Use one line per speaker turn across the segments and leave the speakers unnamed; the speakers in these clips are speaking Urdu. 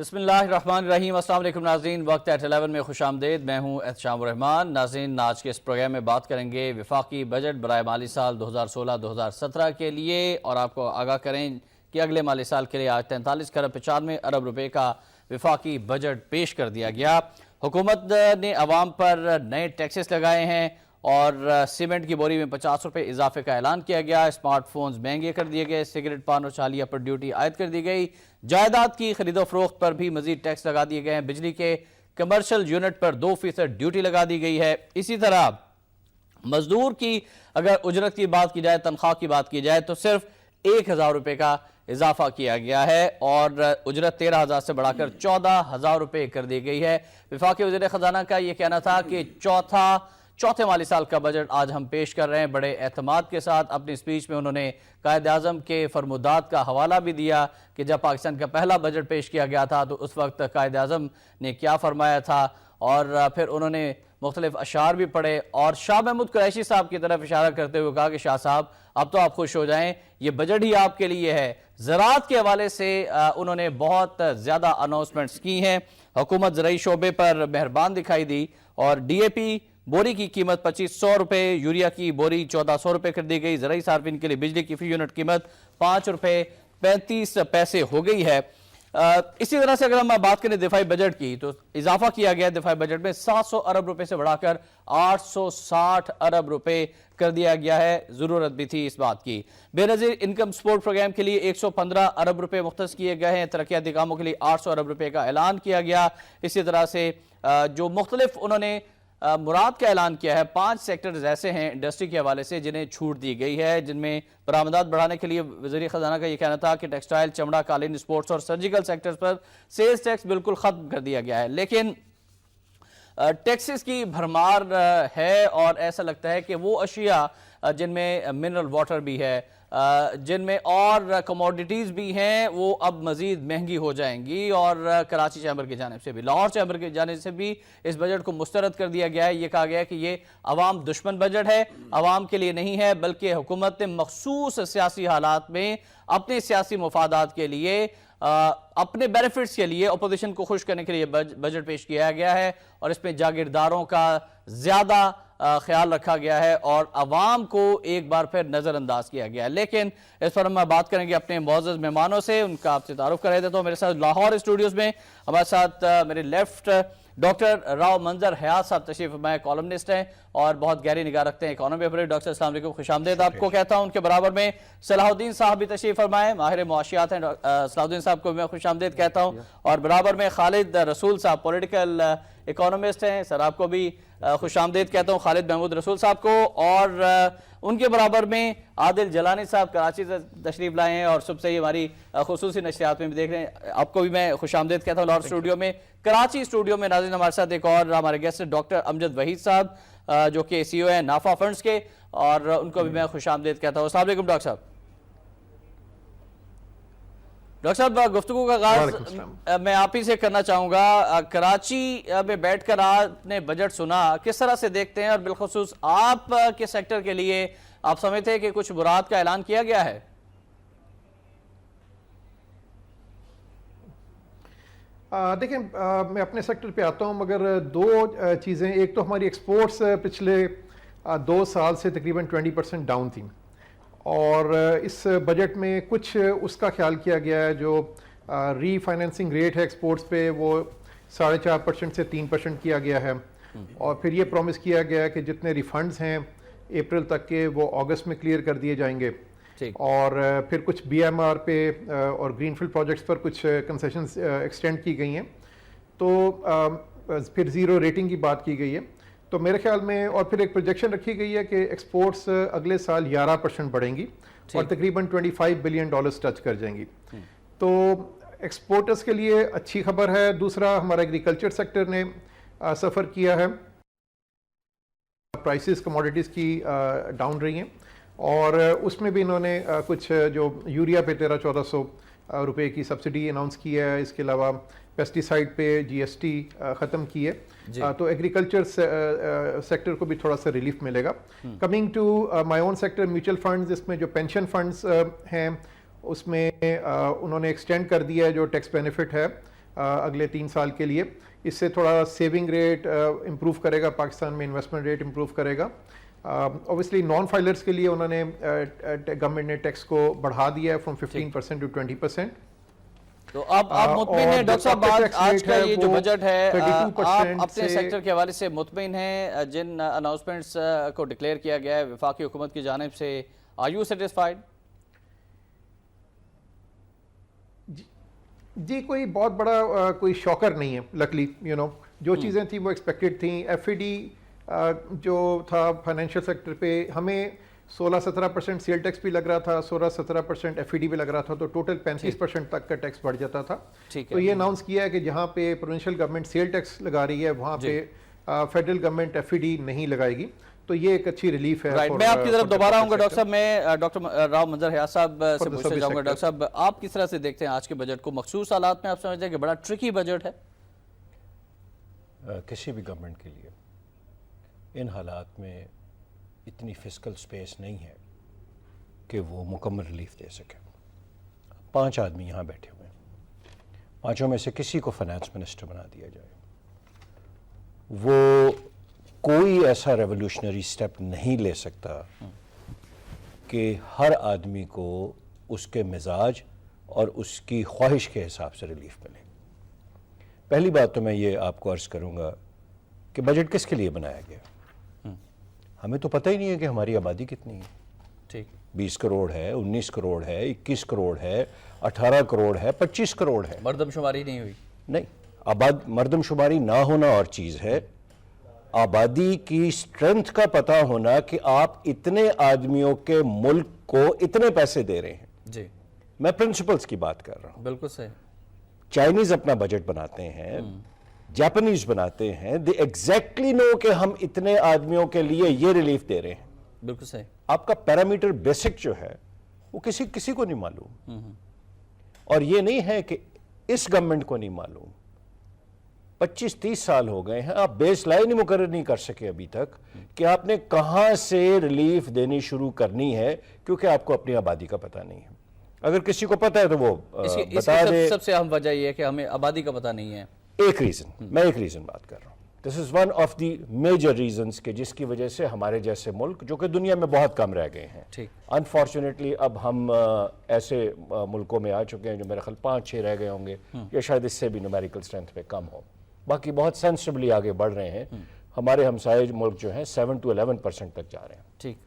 بسم اللہ الرحمن الرحیم۔ السلام علیکم ناظرین، وقت ایٹ 11 میں خوش آمدید۔ میں ہوں احتشام الرحمان۔ ناظرین، آج کے اس پروگرام میں بات کریں گے وفاقی بجٹ برائے مالی سال 2016-2017 کے لیے، اور آپ کو آگاہ کریں کہ اگلے مالی سال کے لیے آج 43.95 ارب روپے کا وفاقی بجٹ پیش کر دیا گیا۔ حکومت نے عوام پر نئے ٹیکسز لگائے ہیں اور سیمنٹ کی بوری میں 50 روپے اضافے کا اعلان کیا گیا۔ اسمارٹ فونز مہنگے کر دیے گئے، سگریٹ، پان اور چالیہ پر ڈیوٹی عائد کر دی گئی۔ جائیداد کی خرید و فروخت پر بھی مزید ٹیکس لگا دیے گئے ہیں۔ بجلی کے کمرشل یونٹ پر 2% ڈیوٹی لگا دی گئی ہے۔ اسی طرح مزدور کی اگر اجرت کی بات کی جائے، تنخواہ کی بات کی جائے تو صرف 1000 روپے کا اضافہ کیا گیا ہے اور اجرت 13,000 سے بڑھا کر 14,000 روپے کر دی گئی ہے۔ وفاقی وزیر خزانہ کا یہ کہنا تھا کہ چوتھے مالی سال کا بجٹ آج ہم پیش کر رہے ہیں بڑے اعتماد کے ساتھ۔ اپنی سپیچ میں انہوں نے قائد اعظم کے فرمودات کا حوالہ بھی دیا کہ جب پاکستان کا پہلا بجٹ پیش کیا گیا تھا تو اس وقت قائد اعظم نے کیا فرمایا تھا، اور پھر انہوں نے مختلف اشعار بھی پڑھے اور شاہ محمود قریشی صاحب کی طرف اشارہ کرتے ہوئے کہا کہ شاہ صاحب اب تو آپ خوش ہو جائیں، یہ بجٹ ہی آپ کے لیے ہے۔ زراعت کے حوالے سے انہوں نے بہت زیادہ اناؤنسمنٹس کی ہیں۔ حکومت زرعی شعبے پر مہربان دکھائی دی اور ڈی اے پی بوری کی قیمت 2500 روپے، یوریا کی بوری 1400 روپے کر دی گئی۔ زرعی صارفین کے لیے بجلی کی فی یونٹ قیمت 5 روپے 35 پیسے ہو گئی ہے۔ اسی طرح سے اگر ہم بات کریں دفاعی بجٹ کی تو اضافہ کیا گیا دفاعی بجٹ میں 700 ارب روپے سے بڑھا کر 860 ارب روپے کر دیا گیا ہے۔ ضرورت بھی تھی اس بات کی۔ بے نظیر انکم سپورٹ پروگرام کے لیے 115 ارب روپے مختص کیے گئے ہیں۔ ترقیاتی کاموں کے لیے 800 ارب روپے کا اعلان کیا گیا۔ اسی طرح سے جو مختلف انہوں نے مراد کا اعلان کیا ہے، 5 سیکٹرز ایسے ہیں انڈسٹری کے حوالے سے جنہیں چھوٹ دی گئی ہے، جن میں برآمدات بڑھانے کے لیے وزیر خزانہ کا یہ کہنا تھا کہ ٹیکسٹائل، چمڑا، قالین، اسپورٹس اور سرجیکل سیکٹرز پر سیلز ٹیکس بالکل ختم کر دیا گیا ہے۔ لیکن ٹیکسز کی بھرمار ہے اور ایسا لگتا ہے کہ وہ اشیاء جن میں منرل واٹر بھی ہے، جن میں اور کموڈیٹیز بھی ہیں، وہ اب مزید مہنگی ہو جائیں گی، اور کراچی چیمبر کی جانب سے بھی، لاہور چیمبر کی جانب سے بھی اس بجٹ کو مسترد کر دیا گیا ہے۔ یہ کہا گیا ہے کہ یہ عوام دشمن بجٹ ہے، عوام کے لیے نہیں ہے، بلکہ حکومت نے مخصوص سیاسی حالات میں اپنے سیاسی مفادات کے لیے، اپنے بینیفٹس کے لیے اپوزیشن کو خوش کرنے کے لیے بجٹ پیش کیا گیا ہے، اور اس میں جاگیرداروں کا زیادہ خیال رکھا گیا ہے اور عوام کو ایک بار پھر نظر انداز کیا گیا ہے۔ لیکن اس پر ہم بات کریں گے اپنے معزز مہمانوں سے، ان کا آپ سے تعارف کرا دیتا ہوں۔ میرے ساتھ لاہور اسٹوڈیوز میں ہمارے ساتھ میرے لیفٹ ڈاکٹر راؤ منظر حیات صاحب تشریف فرمائے، کالمنسٹ ہیں اور بہت گہری نگاہ رکھتے ہیں اکانومی پر۔ ڈاکٹر السلام علیکم، خوش آمدید آپ کو کہتا ہوں۔ ان کے برابر میں صلاح الدین صاحب بھی تشریف فرمائے، ماہر معاشیات ہیں، صلاح الدین صاحب کو میں خوش آمدید کہتا ہوں، اور برابر میں خالد رسول صاحب پولیٹیکل اکانومسٹ ہیں، سر آپ کو بھی خوش آمدید کہتا ہوں، خالد محمود رسول صاحب کو، اور ان کے برابر میں عادل جلانی صاحب کراچی سے تشریف لائے ہیں اور صبح سے ہی ہماری خصوصی نشریات میں بھی دیکھ رہے ہیں، آپ کو بھی میں خوش آمدید کہتا ہوں لاہور اسٹوڈیو میں۔ کراچی اسٹوڈیو میں ناظرین ہمارے ساتھ ایک اور ہمارے گیسٹ ڈاکٹر امجد وحید صاحب جو کہ سی او ہیں نافع فنڈز کے، اور ان کو بھی میں خوش آمدید کہتا ہوں۔ السلام علیکم ڈاکٹر صاحب۔ ڈاکٹر صاحب، گفتگو کا آغاز میں آپ ہی سے کرنا چاہوں گا۔ کراچی میں بیٹھ کر آپ نے بجٹ سنا، کس طرح سے دیکھتے ہیں، اور بالخصوص آپ کے سیکٹر کے لیے آپ سمجھتے ہیں کہ کچھ مراد کا اعلان کیا گیا ہے؟
دیکھیں، میں اپنے سیکٹر پہ آتا ہوں، مگر دو چیزیں، ایک تو ہماری ایکسپورٹس پچھلے 2 سال سے تقریباً 20% ڈاؤن تھیں، اور اس بجٹ میں کچھ اس کا خیال کیا گیا ہے، جو ری فائنینسنگ ریٹ ہے ایکسپورٹس پہ وہ 4.5% سے 3% کیا گیا ہے، اور پھر یہ پرومس کیا گیا ہے کہ جتنے ریفنڈز ہیں اپریل تک کے وہ اگست میں کلیئر کر دیے جائیں گے، اور پھر کچھ بی ایم آر پہ اور گرین فیلڈ پروجیکٹس پر کچھ کنسیشنز ایکسٹینڈ کی گئی ہیں، تو پھر زیرو ریٹنگ کی بات کی گئی ہے۔ تو میرے خیال میں، اور پھر ایک پروجیکشن رکھی گئی ہے کہ ایکسپورٹس اگلے سال 11% بڑھیں گی اور تقریباً $25 بلین ٹچ کر جائیں گی، تو ایکسپورٹرز کے لیے اچھی خبر ہے۔ دوسرا، ہمارا ایگریکلچر سیکٹر نے سفر کیا ہے، پرائسز کموڈیٹیز کی ڈاؤن رہی ہیں، اور اس میں بھی انہوں نے کچھ جو یوریا پہ 1300-1400 روپے کی سبسڈی اناؤنس کی ہے، اس کے علاوہ پیسٹی سائڈ پہ جی ایس ٹی ختم کی ہے، تو ایگریکلچر سیکٹر کو بھی تھوڑا سا ریلیف ملے گا۔ Coming to my own sector, mutual funds, اس میں جو پینشن فنڈز ہیں اس میں انہوں نے ایکسٹینڈ کر دیا ہے جو ٹیکس بینیفٹ ہے اگلے 3 سال کے لیے. اس سے تھوڑا سیونگ ریٹ امپروو کرے گا, پاکستان میں انویسٹمنٹ ریٹ امپروو کرے گا. اوبیسلی نان فائلرز کے لیے انہوں نے گورنمنٹ نے ٹیکس کو بڑھا دیا ہے فرام 15% to 20%.
تو آپ مطمئن ہیں ڈاکٹر صاحب آج کا یہ جو بجٹ ہے آپ اپنے سیکٹر کے حوالے سے مطمئن ہیں جن اناؤنسمنٹس کو ڈکلیئر کیا گیا ہے وفاقی حکومت کی جانب سے, آر یو سیٹسفائیڈ؟
جی کوئی بہت بڑا کوئی شاکر نہیں ہے لکلی, جو چیزیں تھیں وہ ایکسپیکٹڈ تھیں. ایف ای ڈی جو تھا فائنینشیل سیکٹر پہ ہمیں 16-17% سیل ٹیکس بھی لگ رہا تھا, 16-17% ایف ای ڈی بھی لگ رہا تھا, تو ٹوٹل 35% تک کا ٹیکس بڑھ جاتا تھا. تو یہ اناؤنس کیا ہے کہ جہاں پہ پروونشل گورنمنٹ سیل ٹیکس لگا رہی ہے وہاں پہ federal government F E D نہیں لگائے گی, تو یہ ایک اچھی ریلیف ہے.
میں آپ کی طرف دوبارہ آؤں گا ڈاکٹر صاحب, میں ڈاکٹر راؤ منظر حیات صاحب سے پوچھنا چاہوں گا. ڈاکٹر صاحب آپ کس طرح سے دیکھتے ہیں آج کے بجٹ کو؟ مخصوص حالات میں آپ سمجھتے ہیں کہ بڑا ٹرکی بجٹ ہے
کسی بھی گورنمنٹ کے لیے ان حالات میں اتنی فسکل سپیس نہیں ہے کہ وہ مکمل ریلیف دے سکے. 5 آدمی یہاں بیٹھے ہوئے ہیں, 5 میں سے کسی کو فائنانس منسٹر بنا دیا جائے, وہ کوئی ایسا ریولوشنری سٹیپ نہیں لے سکتا کہ ہر آدمی کو اس کے مزاج اور اس کی خواہش کے حساب سے ریلیف ملے. پہلی بات تو میں یہ آپ کو عرض کروں گا کہ بجٹ کس کے لیے بنایا گیا. ہمیں تو پتہ ہی نہیں ہے کہ ہماری آبادی کتنی ہے.
ٹھیک,
20 کروڑ ہے, 19 کروڑ ہے, 21 کروڑ ہے, 18 کروڑ ہے, 25 کروڑ ہے.
مردم شماری نہیں ہوئی.
نہیں, مردم شماری نہ ہونا اور چیز ہے, آبادی کی سٹرنتھ کا پتہ ہونا کہ آپ اتنے آدمیوں کے ملک کو اتنے پیسے دے رہے ہیں.
جی
میں پرنسپلز کی بات کر رہا ہوں.
بالکل صحیح.
چائنیز اپنا بجٹ بناتے ہیں, جاپنیز بناتے ہیں, دے ایگزیکٹلی نو کہ ہم اتنے آدمیوں کے لیے یہ ریلیف دے رہے ہیں.
بالکل صحیح.
آپ کا پیرامیٹر بیسک جو ہے وہ کسی کو نہیں معلوم, اور یہ نہیں ہے کہ اس گورنمنٹ کو نہیں معلوم. 25-30 سال ہو گئے ہیں, آپ بیس لائن ہی مقرر نہیں کر سکے ابھی تک کہ آپ نے کہاں سے ریلیف دینی شروع کرنی ہے, کیونکہ آپ کو اپنی آبادی کا پتہ نہیں ہے. اگر کسی کو پتہ ہے تو وہ بتا دے.
سب سے اہم وجہ یہ ہے کہ ہمیں آبادی کا پتہ نہیں ہے.
ایک ریزن بات کر رہا ہوں. This is one of the major reasons کہ جس کی وجہ سے ہمارے جیسے ملک جو کہ دنیا میں بہت کم رہ گئے ہیں, انفارچونیٹلی اب ہم ایسے ملکوں میں آ چکے ہیں جو میرے خیال 5-6 رہ گئے ہوں گے, یا شاید اس سے بھی نومیریکل اسٹرینتھ پہ کم ہو, باقی بہت سینسبلی آگے بڑھ رہے ہیں. ہمارے ہمسائے ملک جو ہیں 7-11% تک جا رہے ہیں.
ٹھیک,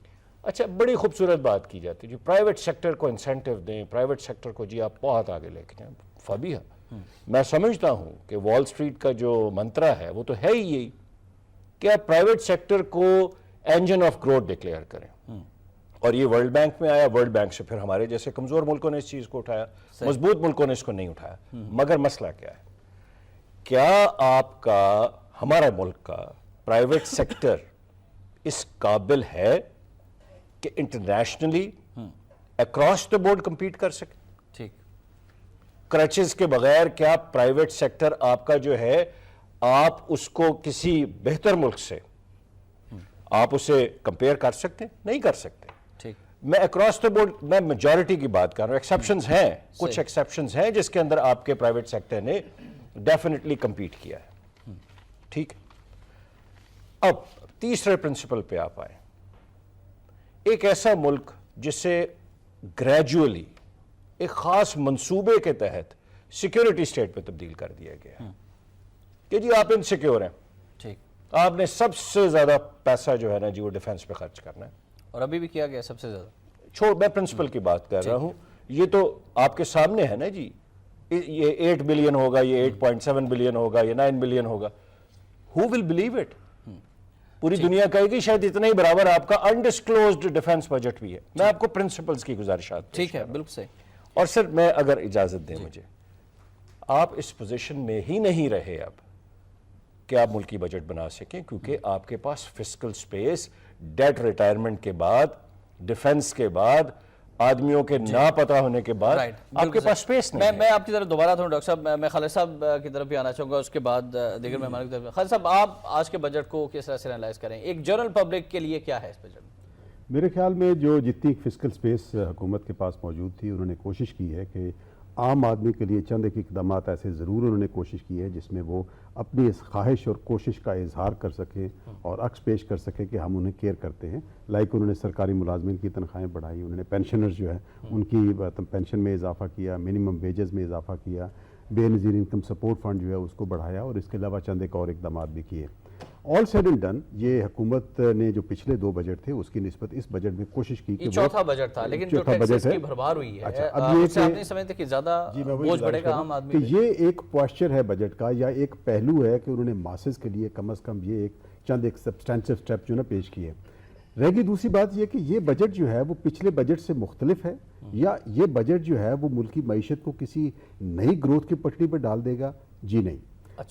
اچھا, بڑی خوبصورت بات کی جاتی ہے جی پرائیویٹ سیکٹر کو انسینٹیو دیں, پرائیویٹ سیکٹر کو جی آپ بہت آگے لے کے جائیں. فبیہ میں سمجھتا ہوں کہ وال سٹریٹ کا جو منترا ہے وہ تو ہے ہی یہی کہ آپ پرائیویٹ سیکٹر کو انجن آف گروتھ ڈکلیئر کریں, اور یہ ورلڈ بینک میں آیا, ورلڈ بینک سے پھر ہمارے جیسے کمزور ملکوں نے اس چیز کو اٹھایا, مضبوط ملکوں نے اس کو نہیں اٹھایا. مگر مسئلہ کیا ہے, کیا آپ کا ہمارا ملک کا پرائیویٹ سیکٹر اس قابل ہے کہ internationally across the board compete کر سکے؟
ٹھیک,
کرچز کے بغیر کیا پرائیویٹ سیکٹر آپ کا جو ہے آپ اس کو کسی بہتر ملک سے آپ اسے کمپیئر کر سکتے ہیں؟ نہیں کر سکتے.
ٹھیک,
میں اکراس دا بورڈ, میں میجورٹی کی بات کر رہا ہوں. ایکسیپشنز ہیں, کچھ ایکسیپشنز ہیں جس کے اندر آپ کے پرائیویٹ سیکٹر نے ڈیفینیٹلی کمپیٹ کیا ہے. ٹھیک, اب تیسرے پرنسپل پہ آپ آئیں. ایک ایسا ملک جسے گریجولی ایک خاص منصوبے کے تحت سیکیورٹی سٹیٹ پہ تبدیل کر دیا گیا کہ جی آپ انسیکیور ہیں,
ٹھیک,
آپ نے سب سے زیادہ پیسہ جو ہے نا جی وہ ڈیفنس پہ خرچ کرنا ہے,
اور ابھی بھی کیا گیا سب سے زیادہ.
چھوڑ, میں پرنسپل کی بات کر رہا ہوں. یہ تو آپ کے سامنے ہے نا جی, یہ 8 بلین ہوگا, یہ 8.7 بلین ہوگا, یہ 9 بلین ہوگا. Who will believe it? پوری دنیا کہے گی شاید اتنا ہی برابر آپ کا انڈسکلوزڈ ڈیفنس بجٹ بھی ہے. میں آپ کو پرنسپلز کی گزارشات
ٹھیک ہے, بالکل صحیح.
اور سر میں اگر اجازت دیں مجھے, آپ اس پوزیشن میں ہی نہیں رہے اب کہ آپ ملکی بجٹ بنا سکیں, کیونکہ آپ کے پاس فسکل سپیس ڈیٹ ریٹائرمنٹ کے بعد, ڈیفنس کے بعد, آدمیوں کے نہ پتہ ہونے کے بعد آپ کے پاس سپیس نہیں ہے.
میں آپ کی طرف دوبارہ تھا ڈاکٹر صاحب, میں خالد صاحب کی طرف بھی آنا چاہوں گا, اس کے بعد دیگر مہمانوں کی طرف. خالد صاحب, آپ آج کے بجٹ کو کس طرح سے انالائز کریں, ایک جنرل پبلک کے لیے کیا ہے اس بجٹ میں؟
میرے خیال میں جو جتنی فسکل سپیس حکومت کے پاس موجود تھی, انہوں نے کوشش کی ہے کہ عام آدمی کے لیے چند ایک اقدامات ایسے ضرور انہوں نے کوشش کی ہے جس میں وہ اپنی اس خواہش اور کوشش کا اظہار کر سکیں اور عکس پیش کر سکیں کہ ہم انہیں کیئر کرتے ہیں. لائک انہوں نے سرکاری ملازمین کی تنخواہیں بڑھائی, انہوں نے پینشنرز جو ہے ان کی پینشن میں اضافہ کیا, منیمم ویجز میں اضافہ کیا, بے نظیر انکم سپورٹ فنڈ جو ہے اس کو بڑھایا, اور اس کے علاوہ چند ایک اور اقدامات بھی کیے. آل سیڈ اینڈ ڈن یہ حکومت نے جو پچھلے 2 بجٹ تھے اس کی نسبت اس بجٹ میں کوشش کی کہ
چوتھا بجٹ تھا, لیکن جو ٹیکسز کی بھرمار ہوئی ہے
اب یہ
آپ نہیں سمجھتے کہ زیادہ بوجھ پڑے گا عام آدمی
کہ یہ ایک پوسچر ہے بجٹ کا, یا ایک پہلو ہے کہ انہوں نے ماسز کے لیے کم از کم یہ چند ایک سبسٹینٹیو اسٹیپ جو نا پیش کیے. رہ گئی دوسری بات یہ کہ یہ بجٹ جو ہے وہ پچھلے بجٹ سے مختلف ہے, یا یہ بجٹ جو ہے وہ ملکی معیشت کو کسی نئی گروتھ کی پٹڑی پر ڈال دے گا؟ جی نہیں.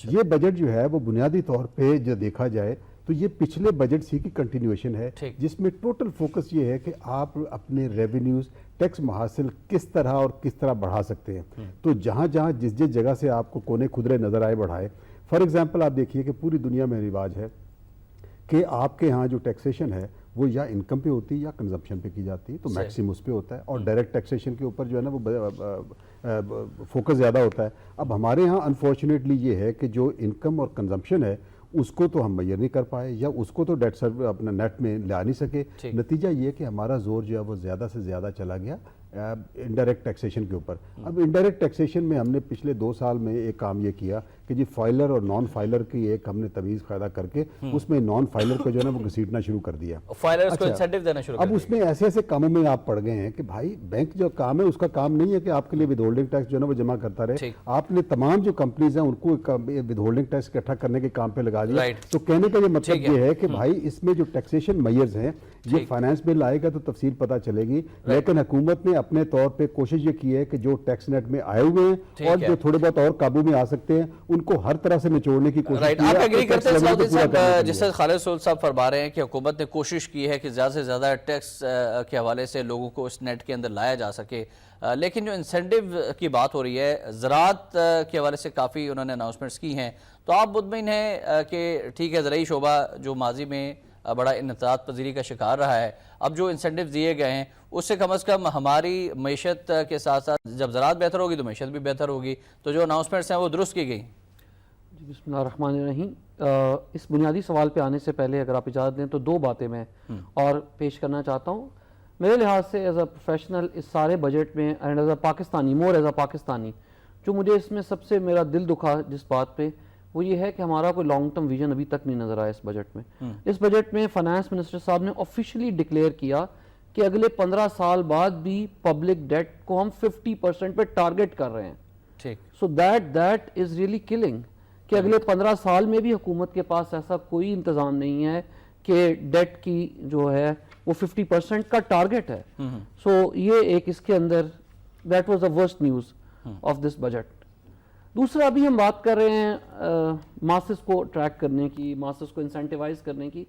یہ بجٹ جو ہے وہ بنیادی طور پہ جو دیکھا جائے تو یہ پچھلے بجٹ سی کی کنٹینیویشن ہے, جس میں ٹوٹل فوکس یہ ہے کہ آپ اپنے ریونیوز ٹیکس محاصل کس طرح اور کس طرح بڑھا سکتے ہیں. تو جہاں جہاں جس جگہ سے آپ کو کونے کھدرے نظر آئے بڑھائے. فار ایگزامپل آپ دیکھیے کہ پوری دنیا میں رواج ہے کہ آپ کے ہاں جو ٹیکسیشن ہے وہ یا انکم پہ ہوتی ہے یا کنزمپشن پہ کی جاتی ہے, تو میکسیم اس پہ ہوتا ہے, اور ڈائریکٹ ٹیکسیشن کے اوپر جو ہے نا وہ فوکس زیادہ ہوتا ہے. اب ہمارے ہاں انفارچونیٹلی یہ ہے کہ جو انکم اور کنزمپشن ہے اس کو تو ہم میئر نہیں کر پائے, یا اس کو تو ڈیٹ سرو اپنا نیٹ میں لا نہیں سکے. نتیجہ یہ کہ ہمارا زور جو ہے وہ زیادہ سے زیادہ چلا گیا انڈائریکٹ ٹیکسیشن کے اوپر. اب انڈائریکٹ ٹیکسیشن میں ہم نے پچھلے 2 سال میں ایک کام یہ کیا کہ جی فائلر اور نان فائلر کی ایک ہم نے تمیز پیدا کر کے اس میں نان فائلر کو جو ہے نا وہ گھسیٹنا شروع کر دیا.
فائلرز کو انسینٹیو دینا شروع کر دیا.
اب اس میں ایسے ایسے کاموں میں آپ پڑ گئے ہیں کہ بھائی بینک جو کام ہے اس کا کام نہیں ہے کہ آپ کے لیے ود ہولڈنگ ٹیکس جو ہے نا وہ جمع کرتا رہے. آپ نے تمام جو کمپنیز ہیں ان کو ود ہولڈنگ ٹیکس اکٹھا کرنے کے کام پہ لگا دیا. تو کہنے کا یہ مطلب یہ ہے کہ بھائی اس میں جو ٹیکسیشن میئرز ہیں, یہ فائنانس بل آئے گا تو تفصیل پتہ چلے گی, لیکن حکومت نے اپنے طور پہ کوشش یہ کی ہے کہ جو ٹیکس نیٹ میں آئے ہوئے ہیں اور جو تھوڑے بہت اور قابو میں آ سکتے ہیں ان کو ہر طرح سے نچوڑنے کی کوشش کی ہے.
آپ ایگری کرتے ہیں صاحب صاحب جس سے خالد رسول صاحب فرما رہے ہیں کہ حکومت نے کوشش کی ہے کہ زیادہ سے زیادہ ٹیکس کے حوالے سے لوگوں کو اس نیٹ کے اندر لایا جا سکے, لیکن جو انسینٹیو کی بات ہو رہی ہے زراعت کے حوالے سے کافی انہوں نے اناؤنسمنٹس کی ہیں, تو آپ مطمئن ہیں کہ ٹھیک ہے زرعی شعبہ جو ماضی میں بڑا انحطاط پذیری کا شکار رہا ہے, اب جو انسینٹیو دیے گئے ہیں اس سے کم از کم ہماری معیشت کے ساتھ ساتھ جب زراعت بہتر ہوگی تو معیشت بھی بہتر ہوگی, تو جو اناؤنسمنٹس ہیں وہ درست کی گئی؟
بسم اللہ الرحمن الرحیم. اس بنیادی سوال پہ آنے سے پہلے اگر آپ اجازت دیں تو 2 باتیں میں اور پیش کرنا چاہتا ہوں. میرے لحاظ سے ایز اے پروفیشنل اس سارے بجٹ میں and as a Pakistani, more as a Pakistani, جو مجھے اس میں سب سے میرا دل دکھا جس بات پہ وہ یہ ہے کہ ہمارا کوئی لانگ ٹرم ویژن ابھی تک نہیں نظر آیا اس بجٹ میں. اس بجٹ میں فائنانس منسٹر صاحب نے آفیشلی ڈکلیئر کیا کہ اگلے 15 سال بعد بھی پبلک ڈیٹ کو ہم 50% پہ ٹارگٹ کر رہے ہیں. So that is really killing کہ اگلے 15 سال میں بھی حکومت کے پاس ایسا کوئی انتظام نہیں ہے کہ ڈیٹ کی جو ہے وہ 50% کا ٹارگٹ ہے. سو یہ ایک اس کے اندر that was the worst news of this budget. دوسرا ابھی ہم بات کر رہے ہیں ماسز کو ٹریک کرنے کی, ماسز کو انسینٹیوائز کرنے کی.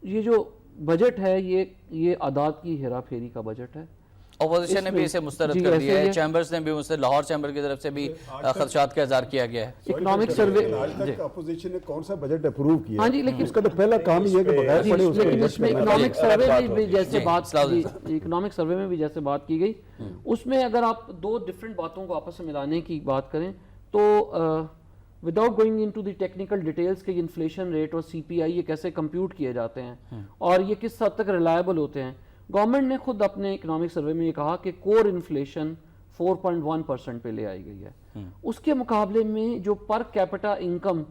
یہ جو بجٹ ہے یہ اعداد کی ہیرا پھیری کا بجٹ ہے.
اپوزیشن نے بھی اسے مسترد کر دیا ہے, چیمبرز نے بھی مسترد, لاہور چیمبر کی طرف سے بھی خدشات کا اظہار کیا گیا ہے.
اکنامک سروے
آج تک اپوزیشن نے کون سا بجٹ اپروو کیا؟ ہاں جی, لیکن اس کا تو پہلا کام یہ ہے کہ بغیر پڑھے اس
لیکن اس میں اکنامک سروے میں بھی جیسے بات اکنامک سروے میں بھی جیسے بات کی گئی, اس میں اگر آپ 2 ڈفرینٹ باتوں کو آپس میں ملانے کی بات کریں تو without going into the technical details کہ انفلیشن ریٹ اور سی پی آئی یہ کیسے کمپیوٹ کیے جاتے ہیں اور یہ کس حد تک ریلائبل ہوتے ہیں. گورنمنٹ نے خود اپنے اکنامک سروے میں یہ کہا کہ کور انفلیشن 4.1% پہ لے آئی گئی ہے. اس کے مقابلے میں جو پر کیپٹا انکم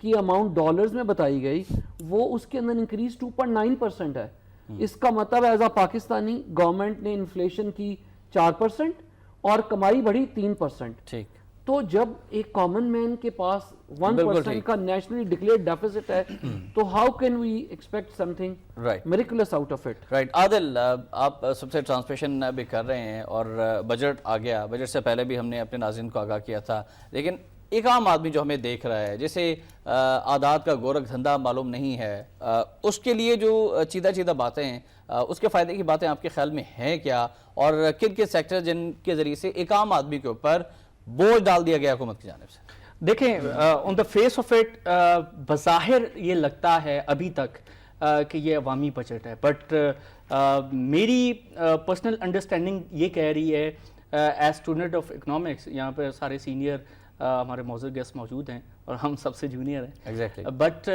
کی اماؤنٹ ڈالرز میں بتائی گئی وہ اس کے اندر انکریز 2.9% ہے. اس کا مطلب ایز اے پاکستانی گورنمنٹ نے انفلیشن کی 4% اور کمائی بڑھی 3%. ٹھیک, تو جب ایک کامن مین کے پاس 1% کا نیشنلی ڈکلیئرڈ ڈیفیسٹ ہے تو how can we expect something miraculous out of it.
Right. Adil, آپ سب سے ٹرانسمیشن بھی کر رہے ہیں اور بجٹ آ گیا, بجٹ سے پہلے بھی ہم نے اپنے ناظرین کو آگاہ کیا تھا, لیکن ایک عام آدمی جو ہمیں دیکھ رہا ہے جسے اعداد کا گورکھ دھندا معلوم نہیں ہے, اس کے لیے جو چیدہ باتیں ہیں, اس کے فائدے کی باتیں آپ کے خیال میں ہیں کیا, اور کن کے سیکٹر جن کے ذریعے سے ایک عام آدمی کے اوپر بوجھ ڈال دیا گیا حکومت کی جانب سے؟
دیکھیں, آن دا فیس آف اٹ بظاہر یہ لگتا ہے ابھی تک کہ یہ عوامی بجٹ ہے, بٹ میری پرسنل انڈرسٹینڈنگ یہ کہہ رہی ہے ایز اسٹوڈنٹ آف اکنامکس یہاں پہ سارے سینئر ہمارے معزز گیسٹ موجود ہیں اور ہم سب سے جونیئر ہیں
Exactly.
بٹ